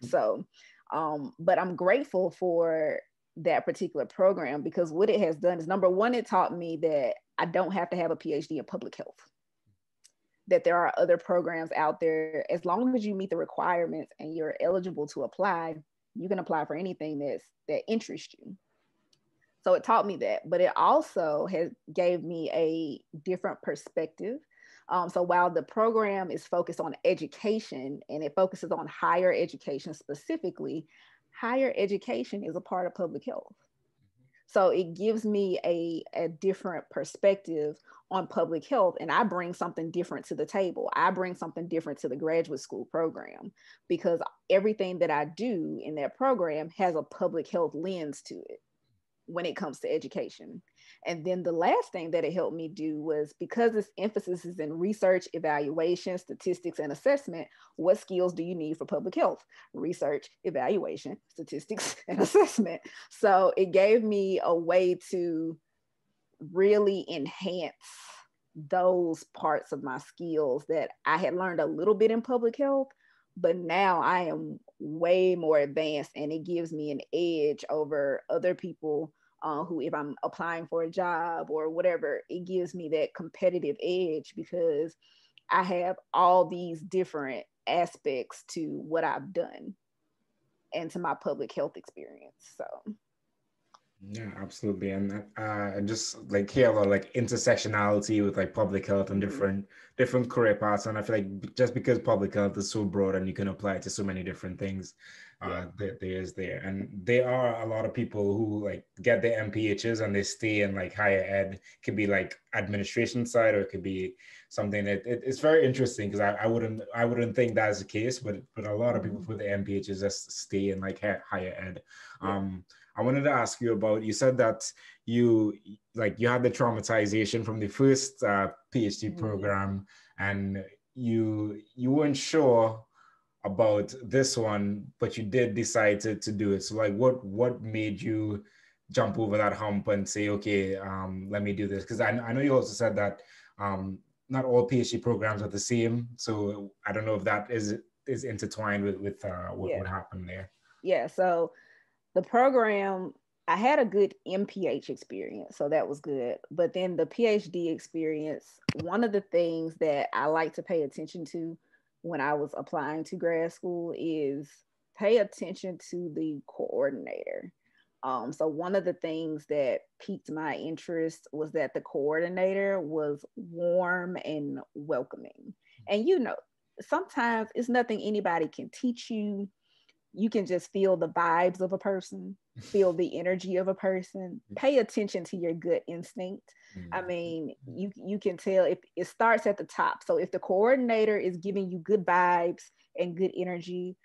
S1: So, but I'm grateful for that particular program, because what it has done is, number one, it taught me that I don't have to have a PhD in public health, that there are other programs out there. As long as you meet the requirements and you're eligible to apply, you can apply for anything that interests you. So it taught me that, but it also gave me a different perspective. So while the program is focused on education and it focuses on higher education specifically, higher education is a part of public health. So it gives me a different perspective on public health, and I bring something different to the table. I bring something different to the graduate school program, because everything that I do in that program has a public health lens to it when it comes to education. And then the last thing that it helped me do was, because this emphasis is in research, evaluation, statistics, and assessment, what skills do you need for public health? Research, evaluation, statistics, and assessment. So it gave me a way to really enhance those parts of my skills that I had learned a little bit in public health, but now I am way more advanced, and it gives me an edge over other people who, if I'm applying for a job or whatever, it gives me that competitive edge, because I have all these different aspects to what I've done and to my public health experience. So
S2: yeah, absolutely. And I just like hear a lot of like intersectionality with like public health and different career paths. And I feel like just because public health is so broad and you can apply it to so many different things, there. And there are a lot of people who like get their MPHs and they stay in like higher ed. It could be like administration side, or it could be something that it's very interesting, because I wouldn't think that's the case, but a lot of people with the MPHs just stay in like higher ed. I wanted to ask you about, you said that you had the traumatization from the first PhD program, and you weren't sure about this one, but you did decide to do it. So like what made you jump over that hump and say, okay, let me do this? Because I know you also said that not all PhD programs are the same. So I don't know if that is intertwined with what happened there.
S1: Yeah. So the program, I had a good MPH experience, so that was good. But then the PhD experience, one of the things that I like to pay attention to when I was applying to grad school is pay attention to the coordinator. So one of the things that piqued my interest was that the coordinator was warm and welcoming. And sometimes it's nothing anybody can teach you. You can just feel the vibes of a person, feel the energy of a person, pay attention to your gut instinct. I mean, you can tell if it starts at the top. So if the coordinator is giving you good vibes and good energy,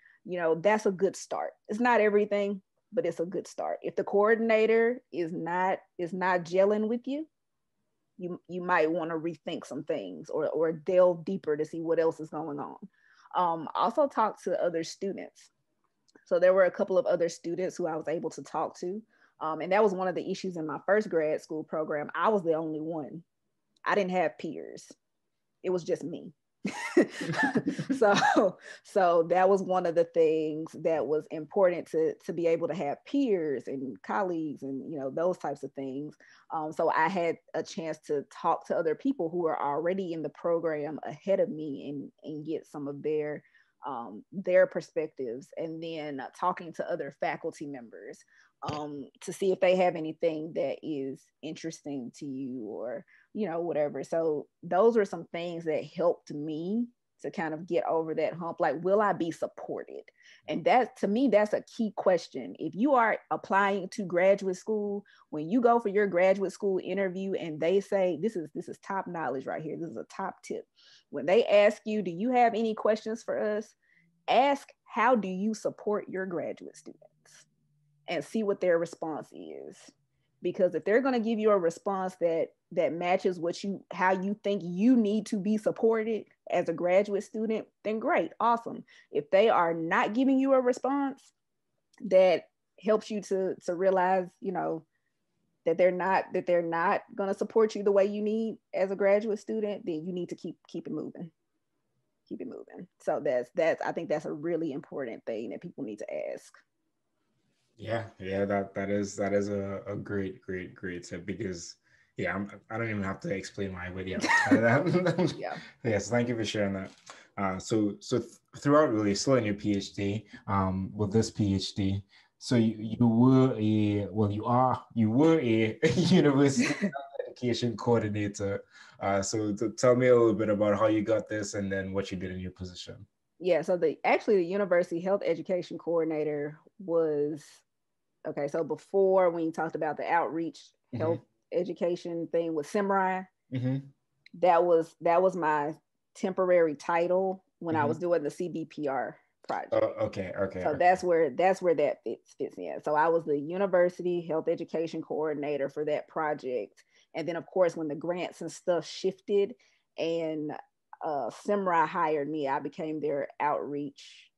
S1: that's a good start. It's not everything, but it's a good start. If the coordinator is not gelling with you, you might want to rethink some things or delve deeper to see what else is going on. Also talk to other students. So there were a couple of other students who I was able to talk to. And that was one of the issues in my first grad school program. I was the only one. I didn't have peers. It was just me. so that was one of the things that was important to be able to have peers and colleagues and those types of things. So I had a chance to talk to other people who are already in the program ahead of me and get some of their perspectives, and then talking to other faculty members to see if they have anything that is interesting to you or whatever. So those were some things that helped me to kind of get over that hump. Like, will I be supported? And that, to me, that's a key question. If you are applying to graduate school, when you go for your graduate school interview and they say, this is top knowledge right here, this is a top tip. When they ask you, do you have any questions for us? Ask, how do you support your graduate students? And see what their response is. Because if they're going to give you a response that matches how you think you need to be supported as a graduate student, then great, awesome. If they are not giving you a response that helps you to realize, that they're not going to support you the way you need as a graduate student, then you need to keep it moving. Keep it moving. So I think that's a really important thing that people need to ask.
S2: Yeah, that is a great tip, because I don't even have to explain why, but yeah.
S1: Yeah.
S2: Yes, thank you for sharing that. So throughout, really, still in your PhD, with this PhD, so you were a university education coordinator. So tell me a little bit about how you got this and then what you did in your position.
S1: Yeah, so the university health education coordinator was, okay, so before, when you talked about the outreach health education thing with SEMRI, that was my temporary title when I was doing the CBPR project.
S2: Oh, okay.
S1: So that's where that fits in. So I was the university health education coordinator for that project. And then, of course, when the grants and stuff shifted and SEMRI hired me, I became their outreach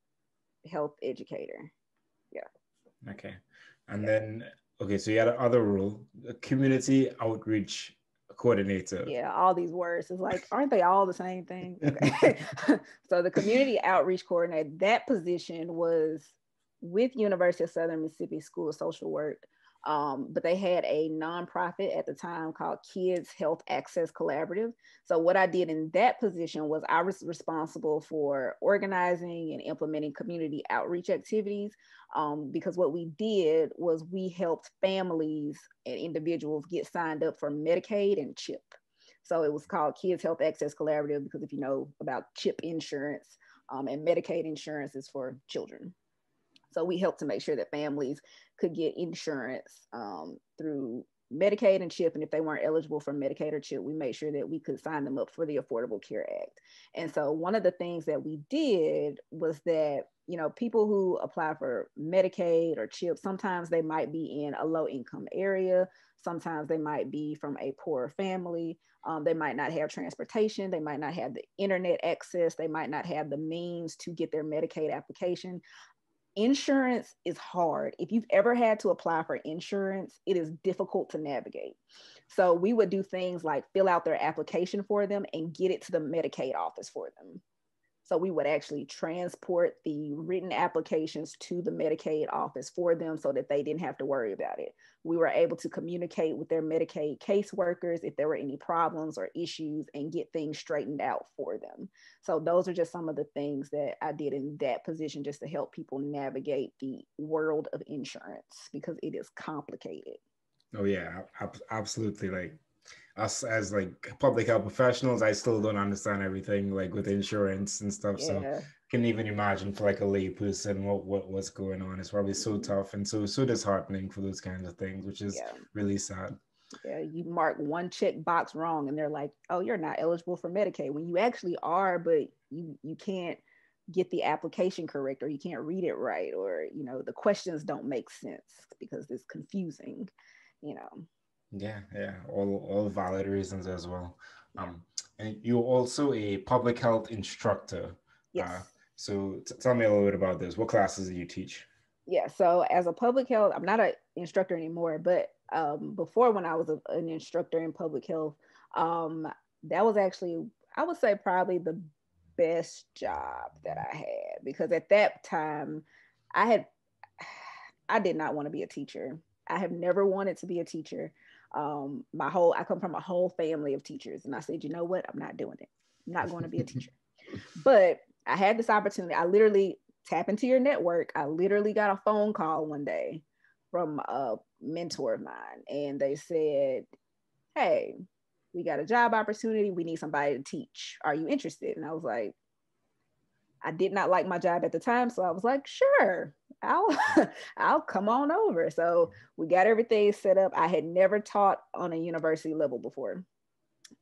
S1: health educator. Yeah.
S2: Okay. And then, so you had another role, a community outreach coordinator.
S1: Yeah, all these words. It's like, aren't they all the same thing? Okay. So the community outreach coordinator, that position was with University of Southern Mississippi School of Social Work. But they had a nonprofit at the time called CHES Health Access Collaborative. So what I did in that position was I was responsible for organizing and implementing community outreach activities, because what we did was we helped families and individuals get signed up for Medicaid and CHIP. So it was called CHES Health Access Collaborative because if you know about CHIP insurance, and Medicaid insurance is for children. So we helped to make sure that families could get insurance through Medicaid and CHIP. And if they weren't eligible for Medicaid or CHIP, we made sure that we could sign them up for the Affordable Care Act. And so one of the things that we did was that, people who apply for Medicaid or CHIP, sometimes they might be in a low income area. Sometimes they might be from a poor family. They might not have transportation. They might not have the internet access. They might not have the means to get their Medicaid application insurance is hard. If you've ever had to apply for insurance, it is difficult to navigate. So we would do things like fill out their application for them and get it to the Medicaid office for them. So we would actually transport the written applications to the Medicaid office for them so that they didn't have to worry about it. We were able to communicate with their Medicaid caseworkers if there were any problems or issues and get things straightened out for them. So those are just some of the things that I did in that position just to help people navigate the world of insurance because it is complicated.
S2: Oh yeah, absolutely. Like us as like public health professionals, I still don't understand everything like with insurance and stuff. So can even imagine for like a lay person what's going on. It's probably so tough and so disheartening for those kinds of things, which is really sad.
S1: Yeah, you mark one check box wrong and they're like, oh, you're not eligible for Medicaid when you actually are, but you can't get the application correct or you can't read it right, or the questions don't make sense because it's confusing.
S2: Yeah, all valid reasons as well. And you're also a public health instructor.
S1: Yes.
S2: So tell me a little bit about this. What classes do you teach?
S1: Yeah, so as a public health, I'm not an instructor anymore, but before when I was an instructor in public health, that was actually, I would say, probably the best job that I had, because at that time I did not want to be a teacher. I have never wanted to be a teacher. I come from a whole family of teachers, and I said, you know what? I'm not doing it. I'm not going to be a teacher. But I had this opportunity. I literally tap into your network. I literally got a phone call one day from a mentor of mine, and they said, hey, we got a job opportunity. We need somebody to teach. Are you interested? And I was like, I did not like my job at the time. So I was like, sure, I'll come on over. So we got everything set up. I had never taught on a university level before.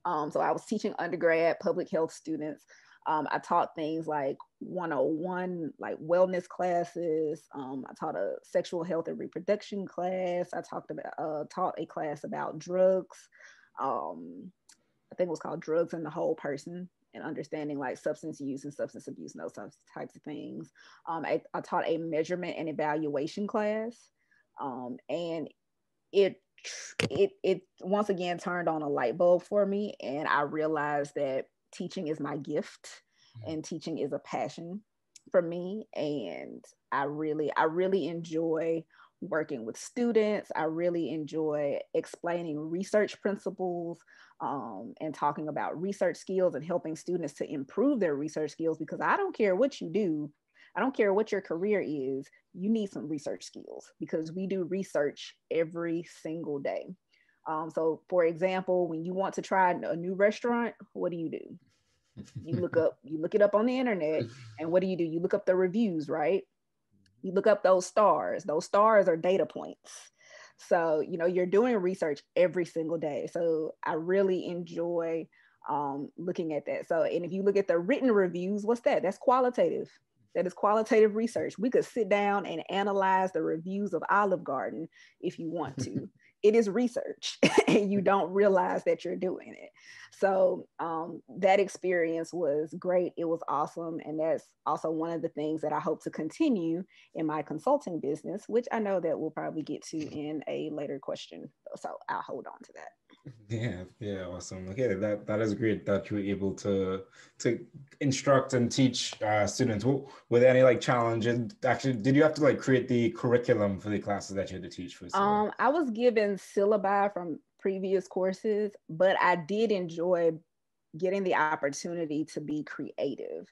S1: So I was teaching undergrad public health students. I taught things like 101, like wellness classes. I taught a sexual health and reproduction class. I taught a class about drugs. I think it was called Drugs and the Whole Person, and understanding like substance use and substance abuse and those types of things. I taught a measurement and evaluation class. And it once again turned on a light bulb for me. And I realized that teaching is my gift and teaching is a passion for me. And I really enjoy working with students. I really enjoy explaining research principles and talking about research skills and helping students to improve their research skills, because I don't care what you do. I don't care what your career is. You need some research skills because we do research every single day. So for example, when you want to try a new restaurant, what do? You look it up on the internet, and what do? You look up the reviews, right? You look up those stars. Those stars are data points. So, you're doing research every single day. So I really enjoy looking at that. So, and if you look at the written reviews, what's that? That's qualitative. That is qualitative research. We could sit down and analyze the reviews of Olive Garden if you want to. It is research and you don't realize that you're doing it. So that experience was great. It was awesome. And that's also one of the things that I hope to continue in my consulting business, which I know that we'll probably get to in a later question. So I'll hold on to that.
S2: Yeah, awesome. Okay, that is great that you were able to instruct and teach students. Were there any like challenges? Actually, did you have to like create the curriculum for the classes that you had to teach for?
S1: I was given syllabi from previous courses, but I did enjoy getting the opportunity to be creative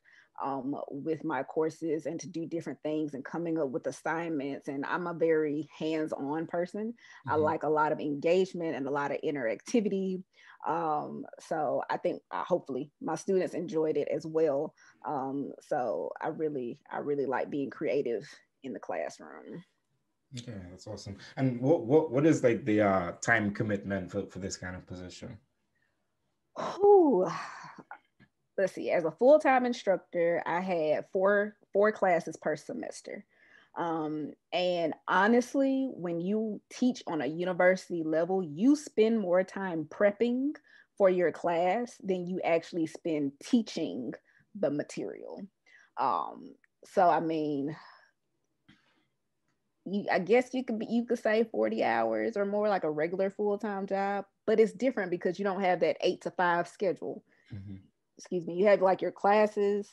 S1: with my courses and to do different things and coming up with assignments. And I'm a very hands-on person. Mm-hmm. I like a lot of engagement and a lot of interactivity. So I think hopefully my students enjoyed it as well. So I really like being creative in the classroom.
S2: Okay, that's awesome. And what is like the time commitment for this kind of position?
S1: Ooh. Let's see, as a full-time instructor, I had four classes per semester. And honestly, when you teach on a university level, you spend more time prepping for your class than you actually spend teaching the material. So, I mean, I guess you could say 40 hours or more, like a regular full-time job, but it's different because you don't have that 8 to 5 schedule.
S2: Mm-hmm.
S1: Excuse me. You have like your classes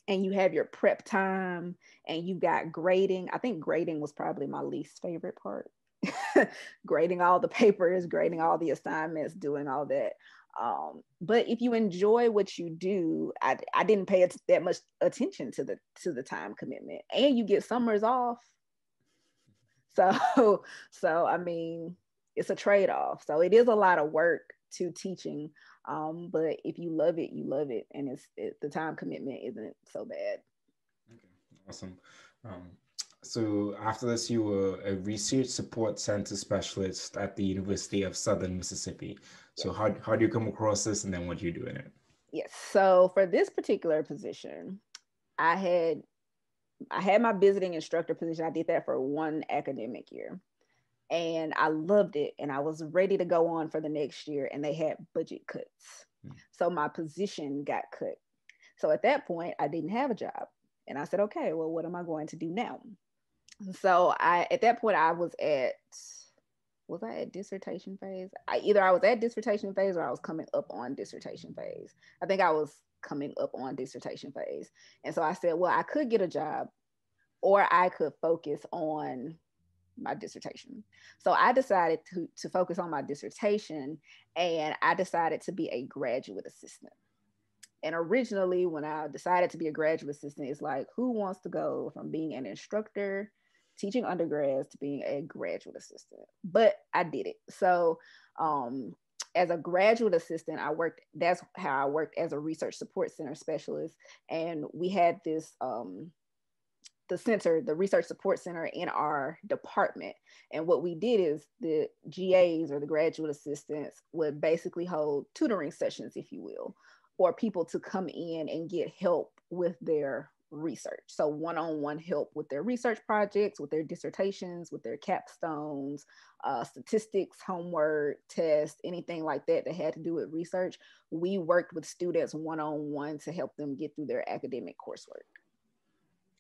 S1: and you have your prep time and you got grading. I think grading was probably my least favorite part. Grading all the papers, grading all the assignments, doing all that. But if you enjoy what you do, I didn't pay that much attention to the time commitment, and you get summers off. So I mean, it's a trade-off. So it is a lot of work to teaching, but if you love it, you love it, and the time commitment isn't so bad.
S2: Okay, awesome. So after this, you were a research support center specialist at the University of Southern Mississippi. So
S1: Yes.
S2: how do you come across this, and then what do you do in it?
S1: Yes. So for this particular position, I had my visiting instructor position. I did that for one academic year, and I loved it, and I was ready to go on for the next year, and they had budget cuts. So my position got cut. So at that point, I didn't have a job, and I said, okay, well, what am I going to do now? So at that point, was I at dissertation phase? Either I was at dissertation phase or I was coming up on dissertation phase. I think I was coming up on dissertation phase. And so I said, well, I could get a job or I could focus on my dissertation. So I decided to focus on my dissertation, and I decided to be a graduate assistant. And originally, when I decided to be a graduate assistant, it's like, who wants to go from being an instructor, teaching undergrads, to being a graduate assistant? But I did it. So as a graduate assistant, that's how I worked as a research support center specialist. And we had this, the research support center in our department. And what we did is the GAs, or the graduate assistants, would basically hold tutoring sessions, if you will, for people to come in and get help with their research. So one-on-one help with their research projects, with their dissertations, with their capstones, statistics, homework, tests, anything like that that had to do with research. We worked with students one-on-one to help them get through their academic coursework.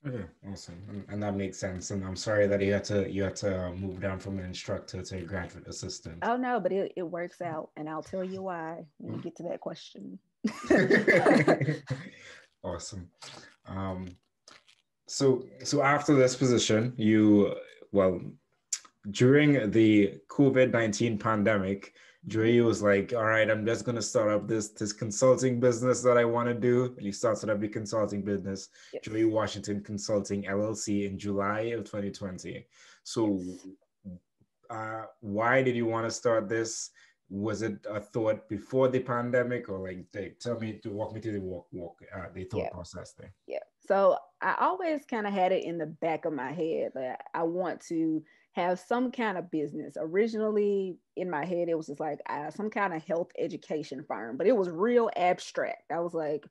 S2: Okay, awesome, and that makes sense. And I'm sorry that you had to move down from an instructor to a graduate assistant.
S1: Oh no, but it works out, and I'll tell you why when you get to that question.
S2: Awesome. So after this position, during the COVID-19 pandemic, Joyee was like, all right, I'm just going to start up this consulting business that I want to do. And you started up your consulting business, yes. Joyee Washington Consulting, LLC, in July of 2020. So why did you want to start this? Was it a thought before the pandemic, or like, walk me through the thought process there?
S1: Yeah. So I always kind of had it in the back of my head that I want to have some kind of business. Originally in my head, it was just like some kind of health education firm, but it was real abstract. I was like,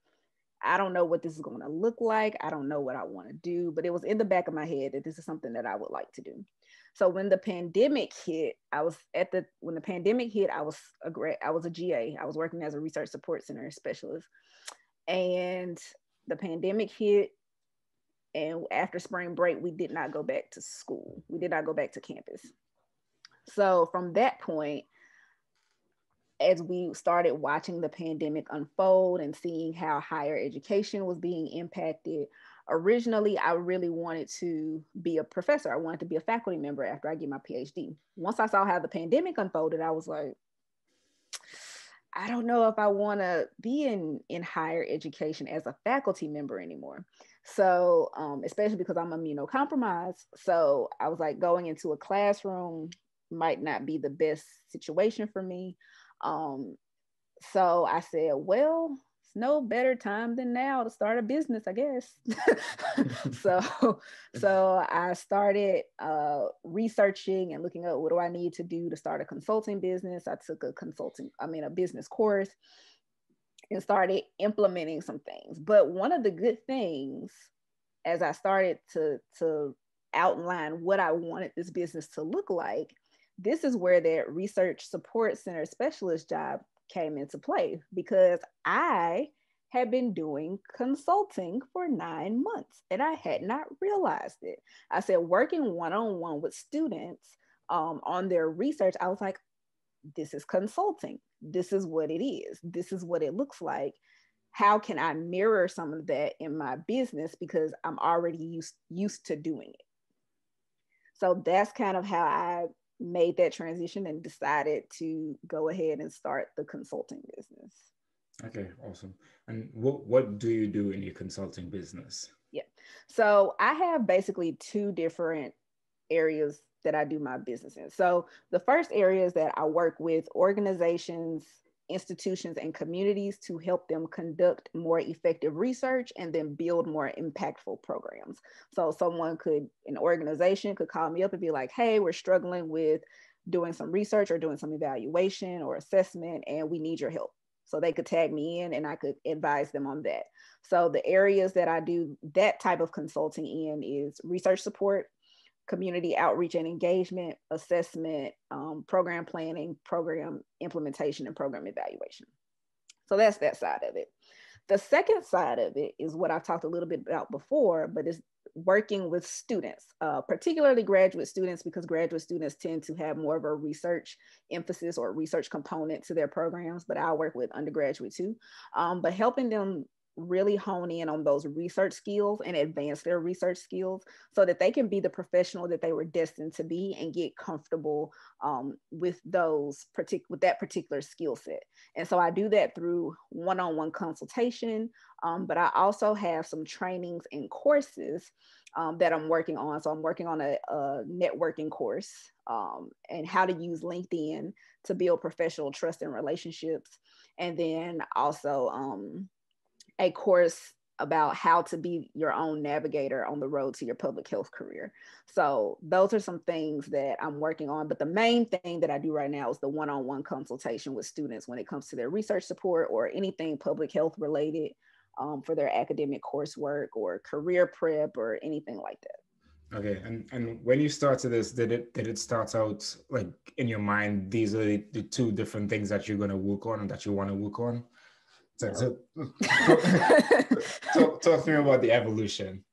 S1: I don't know what this is going to look like. I don't know what I want to do, but it was in the back of my head that this is something that I would like to do. So when the pandemic hit, I was a GA. I was working as a research support center specialist, and the pandemic hit. And after spring break, we did not go back to school. We did not go back to campus. So from that point, as we started watching the pandemic unfold and seeing how higher education was being impacted, originally, I really wanted to be a professor. I wanted to be a faculty member after I get my PhD. Once I saw how the pandemic unfolded, I was like, I don't know if I want to be in higher education as a faculty member anymore. So, especially because I'm immunocompromised. So I was like, going into a classroom might not be the best situation for me. So I said, well, it's no better time than now to start a business, I guess. So I started researching and looking up, what do I need to do to start a consulting business? I took a business course and started implementing some things. But one of the good things, as I started to outline what I wanted this business to look like, this is where that research support center specialist job came into play, because I had been doing consulting for 9 months, and I had not realized it. I said, working one-on-one with students on their research, I was like, this is consulting. This is what it is. This is what it looks like. How can I mirror some of that in my business, because I'm already used to doing it. So that's kind of how I made that transition and decided to go ahead and start the consulting business.
S2: Okay, awesome. And what do you do in your consulting business?
S1: Yeah. So I have basically two different areas that I do my business in. So the first area is that I work with organizations, institutions, and communities to help them conduct more effective research and then build more impactful programs. So an organization could call me up and be like, hey, we're struggling with doing some research or doing some evaluation or assessment, and we need your help. So they could tag me in and I could advise them on that. So the areas that I do that type of consulting in is research support, community outreach and engagement, assessment, program planning, program implementation, and program evaluation. So that's that side of it. The second side of it is what I've talked a little bit about before, but it's working with students, particularly graduate students, because graduate students tend to have more of a research emphasis or research component to their programs, but I work with undergraduate too, but helping them really hone in on those research skills and advance their research skills so that they can be the professional that they were destined to be and get comfortable with that particular skill set. And so I do that through one-on-one consultation, but I also have some trainings and courses that I'm working on. So I'm working on a networking course and how to use LinkedIn to build professional trust and relationships. And then also a course about how to be your own navigator on the road to your public health career. So those are some things that I'm working on. But the main thing that I do right now is the one-on-one consultation with students when it comes to their research support or anything public health related for their academic coursework or career prep or anything like that.
S2: Okay, and when you started this, did it start out like in your mind, these are the two different things that you're going to work on and that you want to work on? So, talk to me about the evolution.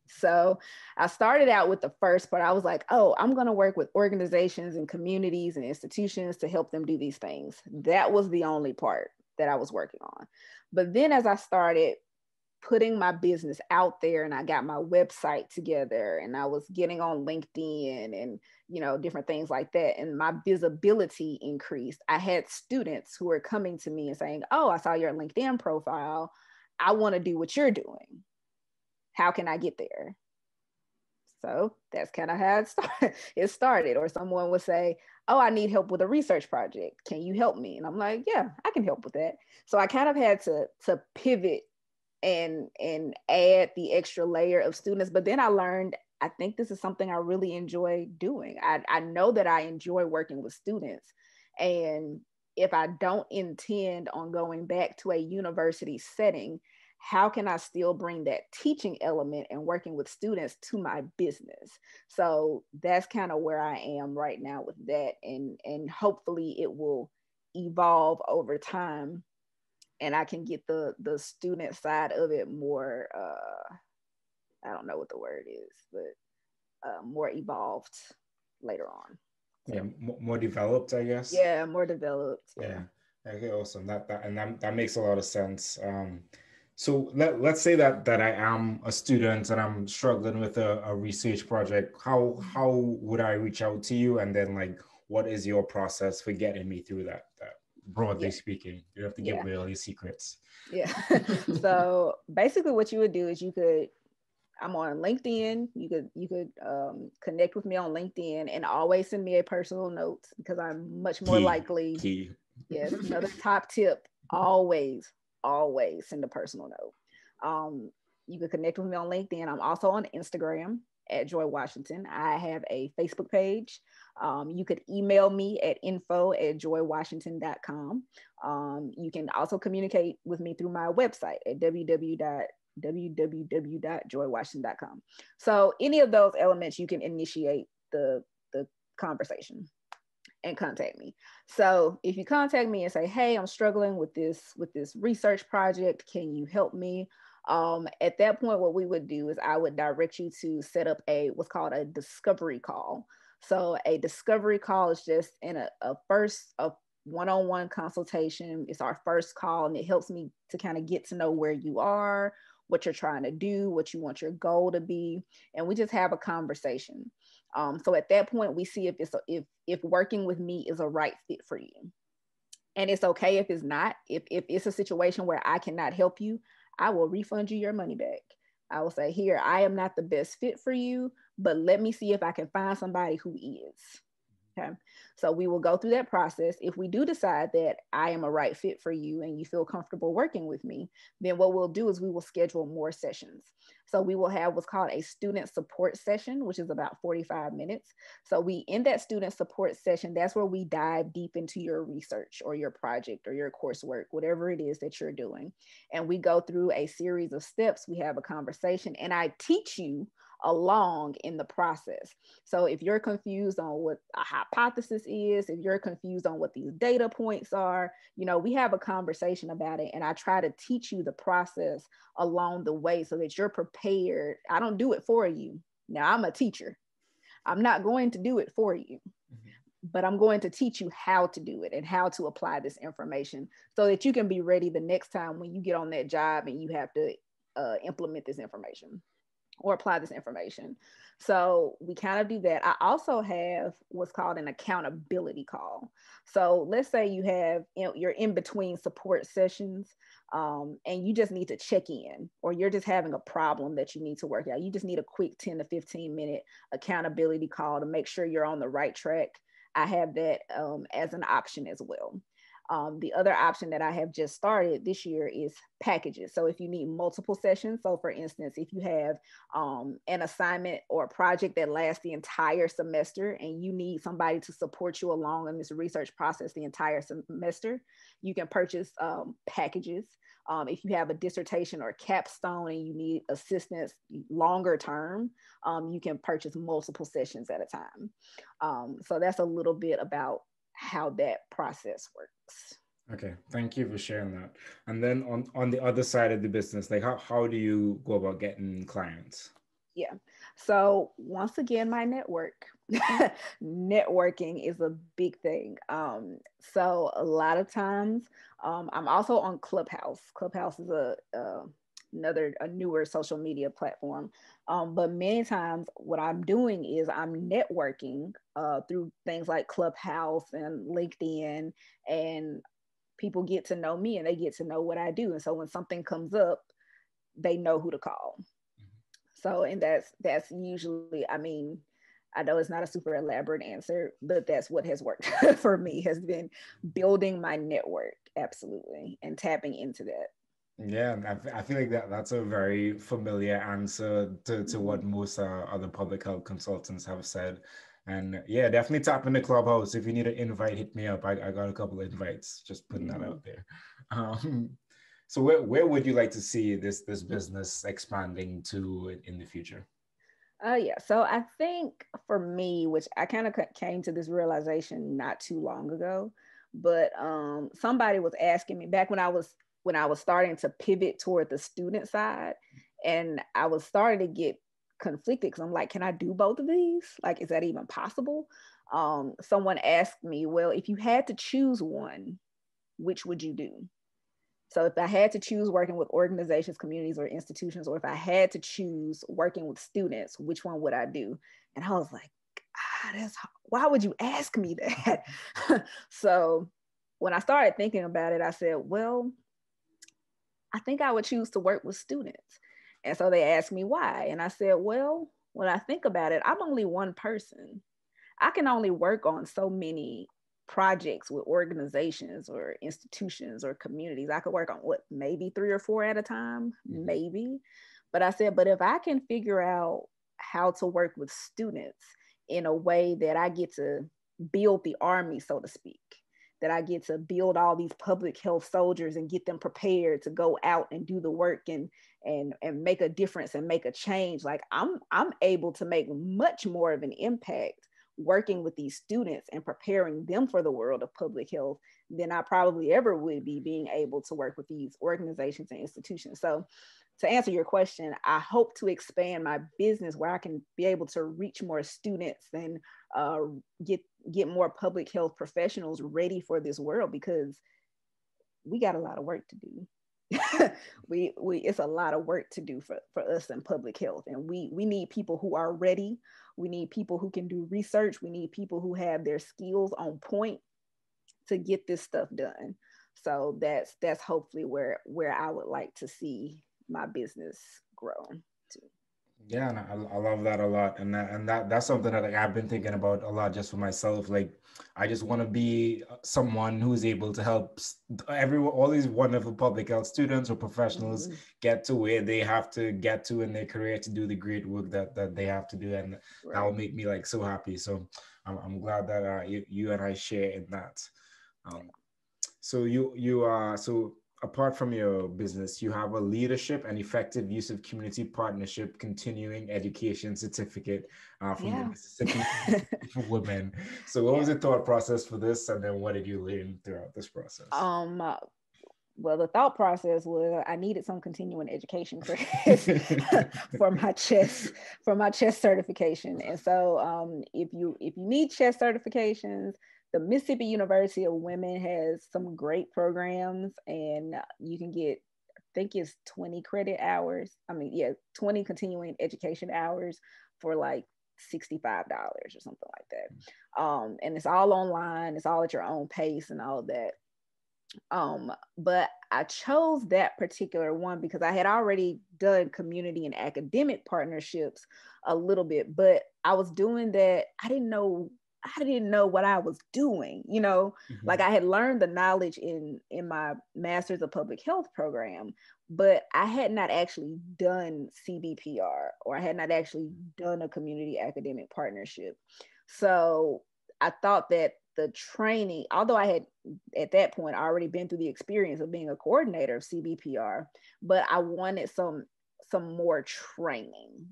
S1: So I started out with the first part. I was like, oh, I'm going to work with organizations and communities and institutions to help them do these things. That was the only part that I was working on. But then as I started putting my business out there and I got my website together and I was getting on LinkedIn and, different things like that, and my visibility increased, I had students who were coming to me and saying, oh, I saw your LinkedIn profile. I want to do what you're doing. How can I get there? So that's kind of how it started. Or someone would say, oh, I need help with a research project. Can you help me? And I'm like, yeah, I can help with that. So I kind of had to pivot and add the extra layer of students. But then I learned, I think this is something I really enjoy doing. I know that I enjoy working with students. And if I don't intend on going back to a university setting, how can I still bring that teaching element and working with students to my business? So that's kind of where I am right now with that. And hopefully it will evolve over time and I can get the student side of it more, I don't know what the word is, but more evolved later on.
S2: So, yeah, more developed, I guess.
S1: Yeah, more developed.
S2: Yeah. Okay, awesome. That makes a lot of sense. So let's say that I am a student and I'm struggling with a research project. How would I reach out to you? And then what is your process for getting me through that? Broadly speaking, you have to give away all these secrets.
S1: Yeah. So basically what you would do is I'm on LinkedIn. You could connect with me on LinkedIn and always send me a personal note because I'm much more likely. Yes, another top tip, always send a personal note. You can connect with me on LinkedIn. I'm also on Instagram at Joyee Washington. I have a Facebook page. You could email me at info@joyeewashington.com. You can also communicate with me through my website at www.joyeewashington.com. So any of those elements, you can initiate the conversation. and contact me. So if you contact me and say, hey, I'm struggling with this research project, can you help me? At that point, what we would do is I would direct you to set up what's called a discovery call. So a discovery call is just in a one-on-one consultation. It's our first call, and it helps me to kind of get to know where you are, what you're trying to do, what you want your goal to be, and we just have a conversation. So at that point, we see if working with me is a right fit for you. And it's okay if it's not. If it's a situation where I cannot help you, I will refund you your money back. I will say, here, I am not the best fit for you, but let me see if I can find somebody who is. Okay. So we will go through that process. If we do decide that I am a right fit for you and you feel comfortable working with me, then what we'll do is we will schedule more sessions. So we will have what's called a student support session, which is about 45 minutes. So in that student support session, that's where we dive deep into your research or your project or your coursework, whatever it is that you're doing. And we go through a series of steps. We have a conversation, and I teach you along in the process. So if you're confused on what a hypothesis is, if you're confused on what these data points are, we have a conversation about it, and I try to teach you the process along the way so that you're prepared. I don't do it for you. Now, I'm a teacher. I'm not going to do it for you, but I'm going to teach you how to do it and how to apply this information so that you can be ready the next time when you get on that job and you have to implement this information or apply this information. So we kind of do that. I also have what's called an accountability call. So let's say you're in between support sessions, and you just need to check in, or you're just having a problem that you need to work out. You just need a quick 10 to 15 minute accountability call to make sure you're on the right track. I have that as an option as well. The other option that I have just started this year is packages. So if you need multiple sessions, so for instance, if you have an assignment or a project that lasts the entire semester and you need somebody to support you along in this research process the entire semester, you can purchase packages. If you have a dissertation or capstone and you need assistance longer term, you can purchase multiple sessions at a time. So that's a little bit about how that process works.
S2: Okay, thank you for sharing that. And then on the other side of the business, like how do you go about getting clients?
S1: Yeah. So once again, my network. Networking is a big thing. So a lot of times, I'm also on Clubhouse. Clubhouse is a newer social media platform. But many times what I'm doing is I'm networking through things like Clubhouse and LinkedIn, and people get to know me and they get to know what I do. And so when something comes up, they know who to call. So, and that's usually, I know it's not a super elaborate answer, but that's what has worked for me, has been building my network. Absolutely. And tapping into that.
S2: Yeah, I feel like that's a very familiar answer to what most other public health consultants have said. And yeah, definitely tap in the Clubhouse. If you need an invite, hit me up. I got a couple of invites, just putting that out there. So where would you like to see this business expanding to in the future?
S1: Yeah, so I think for me, which I kind of came to this realization not too long ago, but somebody was asking me back when I was starting to pivot toward the student side, and I was starting to get conflicted because I'm like, can I do both of these? Like, is that even possible? Someone asked me, well, if you had to choose one, which would you do? So if I had to choose working with organizations, communities, or institutions, or if I had to choose working with students, which one would I do? And I was like, why would you ask me that? So when I started thinking about it, I said, well, I think I would choose to work with students. And so they asked me why. And I said, well, when I think about it, I'm only one person. I can only work on so many projects with organizations or institutions or communities. I could work on maybe 3 or 4 at a time, maybe. But I said, but if I can figure out how to work with students in a way that I get to build the army, so to speak, that I get to build all these public health soldiers and get them prepared to go out and do the work and make a difference and make a change. Like I'm able to make much more of an impact working with these students and preparing them for the world of public health than I probably ever would be being able to work with these organizations and institutions. So to answer your question, I hope to expand my business where I can be able to reach more students and get more public health professionals ready for this world, because we got a lot of work to do. we it's a lot of work to do for us in public health, and we need people who are ready. We need people who can do research. We need people who have their skills on point to get this stuff done. So that's hopefully where I would like to see my business grow to.
S2: Yeah, and I love that a lot, and that's something that, like, I've been thinking about a lot just for myself. Like, I just want to be someone who's able to help everyone, all these wonderful public health students or professionals,
S1: Mm-hmm.
S2: get to where they have to get to in their career to do the great work that they have to do, and that will make me like so happy. So I'm glad that you and I share in that. So so apart from your business, you have a leadership and effective use of community partnership continuing education certificate from the Mississippi for Women. So what was the thought process for this, and then what did you learn throughout this process?
S1: Well, the thought process was I needed some continuing education credits for my CHES certification. And so if you need CHES certifications, the Mississippi University of Women has some great programs, and you can get, I think it's 20 credit hours. 20 continuing education hours for like $65 or something like that. And it's all online, it's all at your own pace and all of that. But I chose that particular one because I had already done community and academic partnerships a little bit, but I was doing that. I didn't know what I was doing, like I had learned the knowledge in my master's of public health program, but I had not actually done CBPR, or I had not actually done a community academic partnership. So I thought that the training, although I had at that point already been through the experience of being a coordinator of CBPR, but I wanted some more training.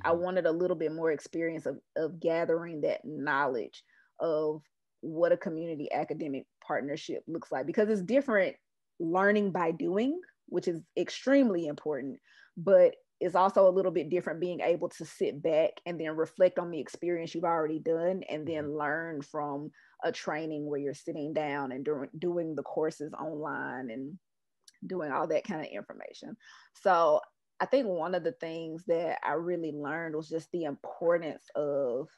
S1: I wanted a little bit more experience of gathering that knowledge of what a community academic partnership looks like, because it's different learning by doing, which is extremely important, but it's also a little bit different being able to sit back and then reflect on the experience you've already done and then learn from a training where you're sitting down and doing the courses online and doing all that kind of information. So I think one of the things that I really learned was just the importance of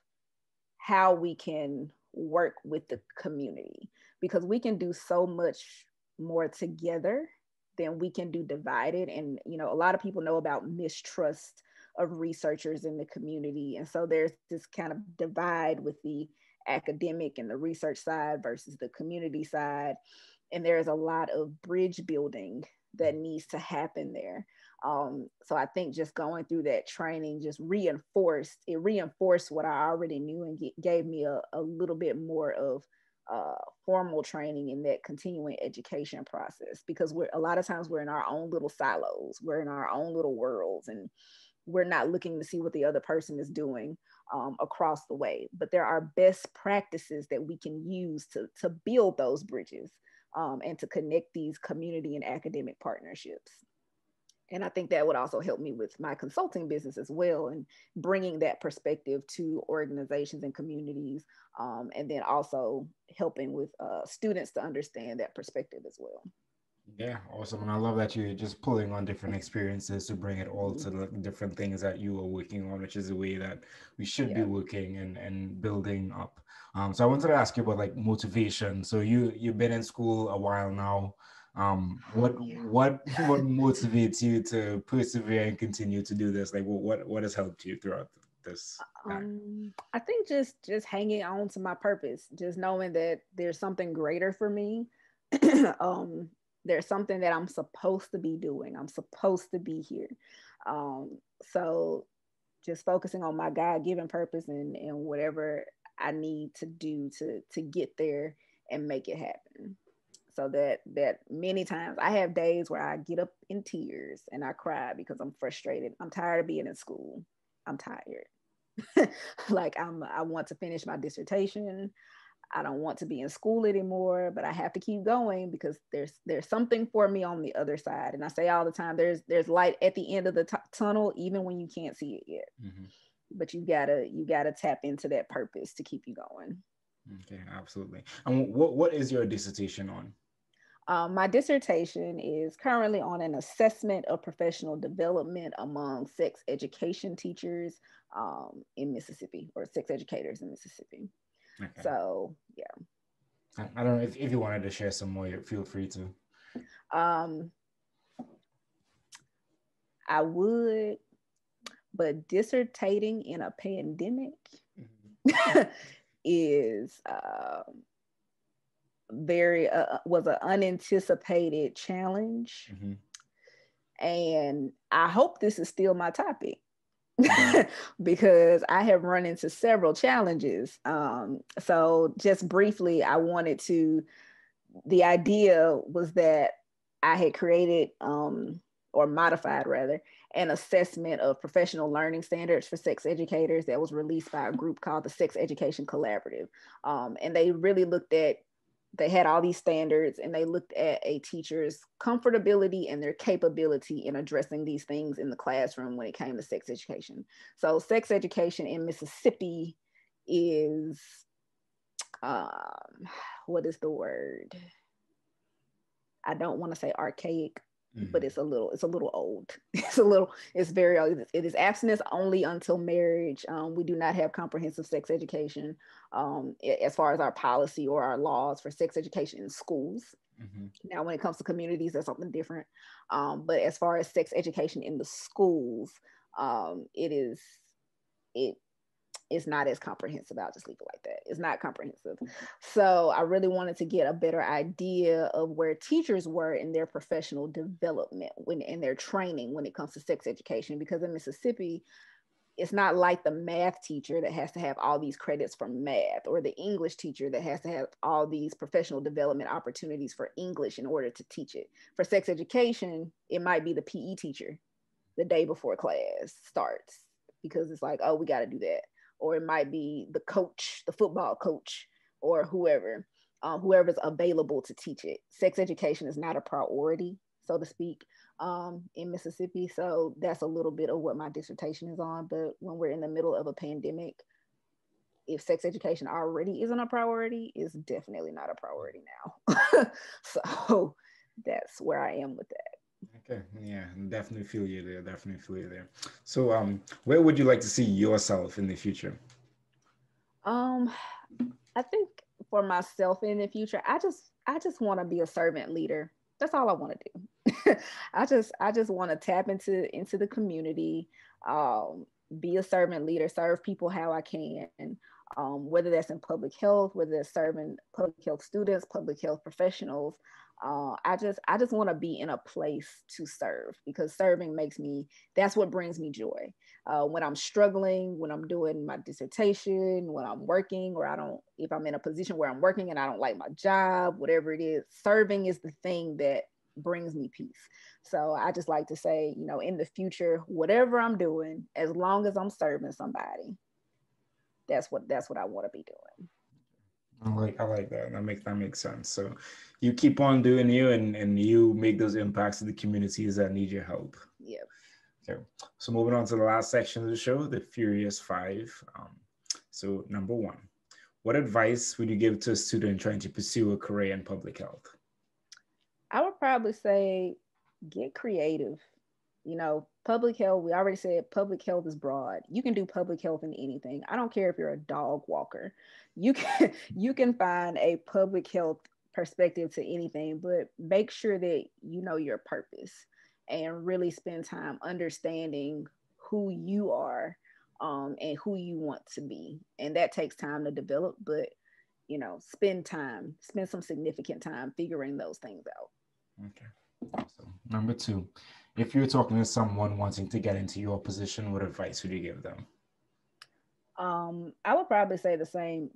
S1: how we can work with the community, because we can do so much more together than we can do divided. And, a lot of people know about mistrust of researchers in the community. And so there's this kind of divide with the academic and the research side versus the community side. And there's a lot of bridge building that needs to happen there. So I think just going through that training just reinforced what I already knew, and gave me a little bit more of formal training in that continuing education process, because a lot of times we're in our own little silos, we're in our own little worlds, and we're not looking to see what the other person is doing across the way. But there are best practices that we can use to build those bridges and to connect these community and academic partnerships. And I think that would also help me with my consulting business as well, and bringing that perspective to organizations and communities, and then also helping with students to understand that perspective as well.
S2: Yeah, awesome. And I love that you're just pulling on different experiences to bring it all to the different things that you are working on, which is the way that we should be working and building up. So I wanted to ask you about like motivation. So you've been in school a while now. What motivates you to persevere and continue to do this? Like what has helped you throughout this time?
S1: I think just hanging on to my purpose, just knowing that there's something greater for me. There's something that I'm supposed to be doing. I'm supposed to be here. So just focusing on my God-given purpose and whatever I need to do to get there and make it happen. So that many times I have days where I get up in tears and I cry because I'm frustrated. I'm tired of being in school. I'm tired. Like I want to finish my dissertation. I don't want to be in school anymore, but I have to keep going because there's something for me on the other side. And I say all the time, there's light at the end of the tunnel, even when you can't see it yet. Mm-hmm. But you gotta tap into that purpose to keep you going.
S2: Okay, absolutely. And what is your dissertation on?
S1: My dissertation is currently on an assessment of professional development among sex education teachers in Mississippi, or sex educators in Mississippi. Okay. So, yeah.
S2: I don't know if you wanted to share some more, feel free to.
S1: I would, but dissertating in a pandemic is was an unanticipated challenge. Mm-hmm. And I hope this is still my topic. Because I have run into several challenges. So just briefly, the idea was that I had created, or modified rather, an assessment of professional learning standards for sex educators that was released by a group called the Sex Education Collaborative. And they really they had all these standards, and they looked at a teacher's comfortability and their capability in addressing these things in the classroom when it came to sex education. So sex education in Mississippi is, what is the word? I don't want to say archaic, but it's a little old. It's very old. It is abstinence only until marriage. We do not have comprehensive sex education as far as our policy or our laws for sex education in schools. Mm-hmm. Now, when it comes to communities, that's something different. But as far as sex education in the schools, it's not as comprehensive. I'll just leave it like that. It's not comprehensive. So I really wanted to get a better idea of where teachers were in their professional development, in their training when it comes to sex education, because in Mississippi, it's not like the math teacher that has to have all these credits for math, or the English teacher that has to have all these professional development opportunities for English in order to teach it. For sex education, it might be the PE teacher the day before class starts, because it's like, oh, we got to do that. Or it might be the coach, the football coach, or whoever's available to teach it. Sex education is not a priority, so to speak, in Mississippi. So that's a little bit of what my dissertation is on. But when we're in the middle of a pandemic, if sex education already isn't a priority, it's definitely not a priority now. So that's where I am with that.
S2: Okay, yeah, definitely feel you there. So where would you like to see yourself in the future?
S1: I think for myself in the future, I just want to be a servant leader. That's all I want to do. I just want to tap into the community, be a servant leader, serve people how I can, whether that's in public health, whether that's serving public health students, public health professionals. I just want to be in a place to serve, because serving that's what brings me joy. When I'm struggling, when I'm doing my dissertation, when I'm working, or if I'm in a position where I'm working and I don't like my job, whatever it is, serving is the thing that brings me peace. So I just like to say, in the future, whatever I'm doing, as long as I'm serving somebody, that's what I want to be doing.
S2: I like that. That makes sense. So you keep on doing you, and you make those impacts to the communities that need your help.
S1: Yeah.
S2: Okay. So moving on to the last section of the show, the Furious Five. So number 1, what advice would you give to a student trying to pursue a career in public health?
S1: I would probably say, get creative. Public health, we already said public health is broad. You can do public health in anything. I don't care if you're a dog walker. You can find a public health perspective to anything, but make sure that you know your purpose and really spend time understanding who you are, and who you want to be. And that takes time to develop, but spend some significant time figuring those things out.
S2: Okay. So number 2, if you're talking to someone wanting to get into your position, what advice would you give them?
S1: I would probably say the same,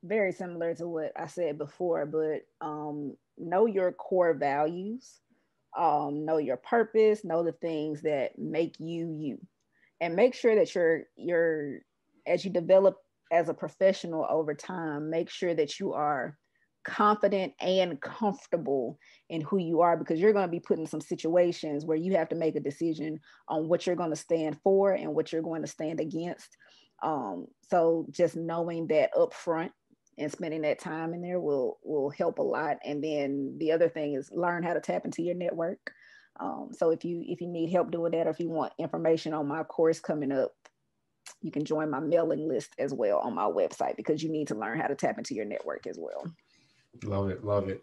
S1: very similar to what I said before, but know your core values, know your purpose, know the things that make you, and make sure that you're as you develop as a professional over time, make sure that you are confident and comfortable in who you are, because you're going to be put in some situations where you have to make a decision on what you're going to stand for and what you're going to stand against. So just knowing that up front and spending that time in there will help a lot. And then the other thing is learn how to tap into your network. So if you need help doing that, or if you want information on my course coming up, you can join my mailing list as well on my website, because you need to learn how to tap into your network as well.
S2: Love it. Love it.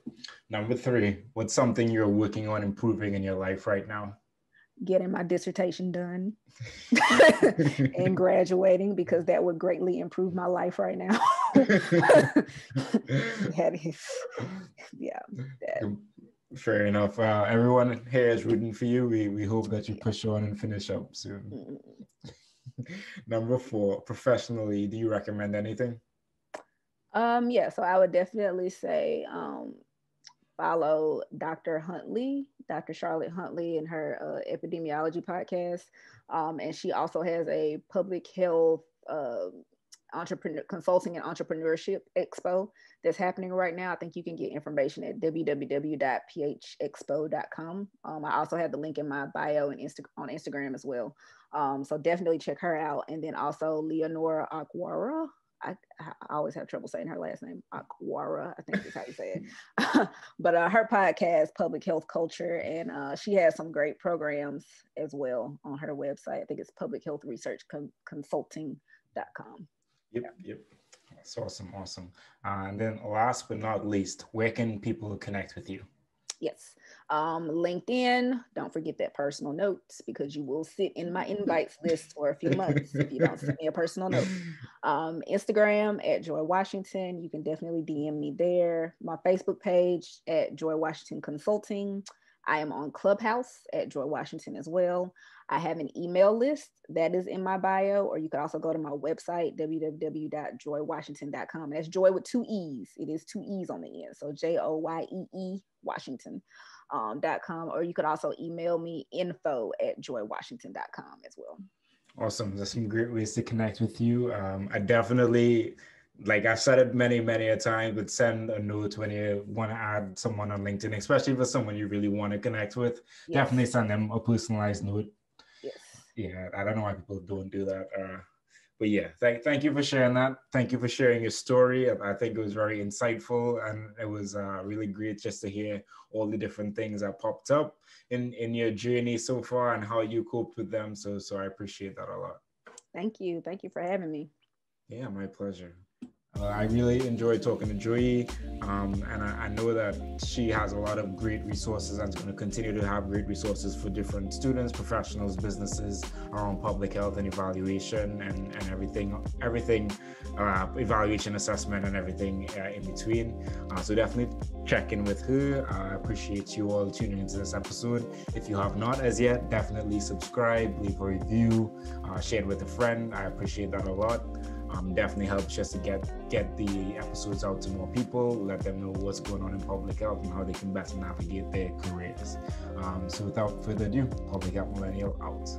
S2: Number 3, what's something you're working on improving in your life right now?
S1: Getting my dissertation done and graduating, because that would greatly improve my life right now. That is, yeah. That.
S2: Fair enough. Everyone here is rooting for you. We hope that you push on and finish up soon. Number 4, professionally, do you recommend anything?
S1: Yeah, so I would definitely say follow Dr. Huntley, Dr. Charlotte Huntley, and her epidemiology podcast. And she also has a public health entrepreneur consulting and entrepreneurship expo that's happening right now. I think you can get information at www.phexpo.com. I also have the link in my bio and on Instagram as well. So definitely check her out. And then also Leonora Aquara. I always have trouble saying her last name, Aquara, I think is how you say it. But her podcast, Public Health Culture, and she has some great programs as well on her website. I think it's publichealthresearchconsulting.com.
S2: Yep. That's awesome. And then last but not least, where can people connect with you?
S1: Yes. LinkedIn, don't forget that personal notes, because you will sit in my invites list for a few months if you don't send me a personal note. Instagram at Joyee Washington, you can definitely DM me there. My Facebook page at Joyee Washington Consulting. I am on Clubhouse at Joyee Washington as well. I have an email list that is in my bio, or you could also go to my website, www.joyeewashington.com. And that's Joy with 2 E's. It is 2 E's on the end. So Joyee Washington.com. Or you could also email me info@joyeewashington.com as well.
S2: Awesome. There's some great ways to connect with you. I definitely, like I've said it many a time, but send a note when you want to add someone on LinkedIn, especially if it's someone you really want to connect with. Yes. Definitely send them a personalized note.
S1: Yes.
S2: Yeah, I don't know why people don't do that. But yeah, thank you for sharing that. Thank you for sharing your story. I think it was very insightful, and it was really great just to hear all the different things that popped up in your journey so far and how you coped with them. So I appreciate that a lot.
S1: Thank you for having me.
S2: Yeah, my pleasure. I really enjoyed talking to Joyee, and I know that she has a lot of great resources and is going to continue to have great resources for different students, professionals, businesses around public health and evaluation and everything, evaluation, assessment, and everything in between. So definitely check in with her. I appreciate you all tuning into this episode. If you have not as yet, definitely subscribe, leave a review, share it with a friend. I appreciate that a lot. Definitely helps just to get the episodes out to more people, let them know what's going on in public health and how they can better navigate their careers. So without further ado, Public Health Millennial out.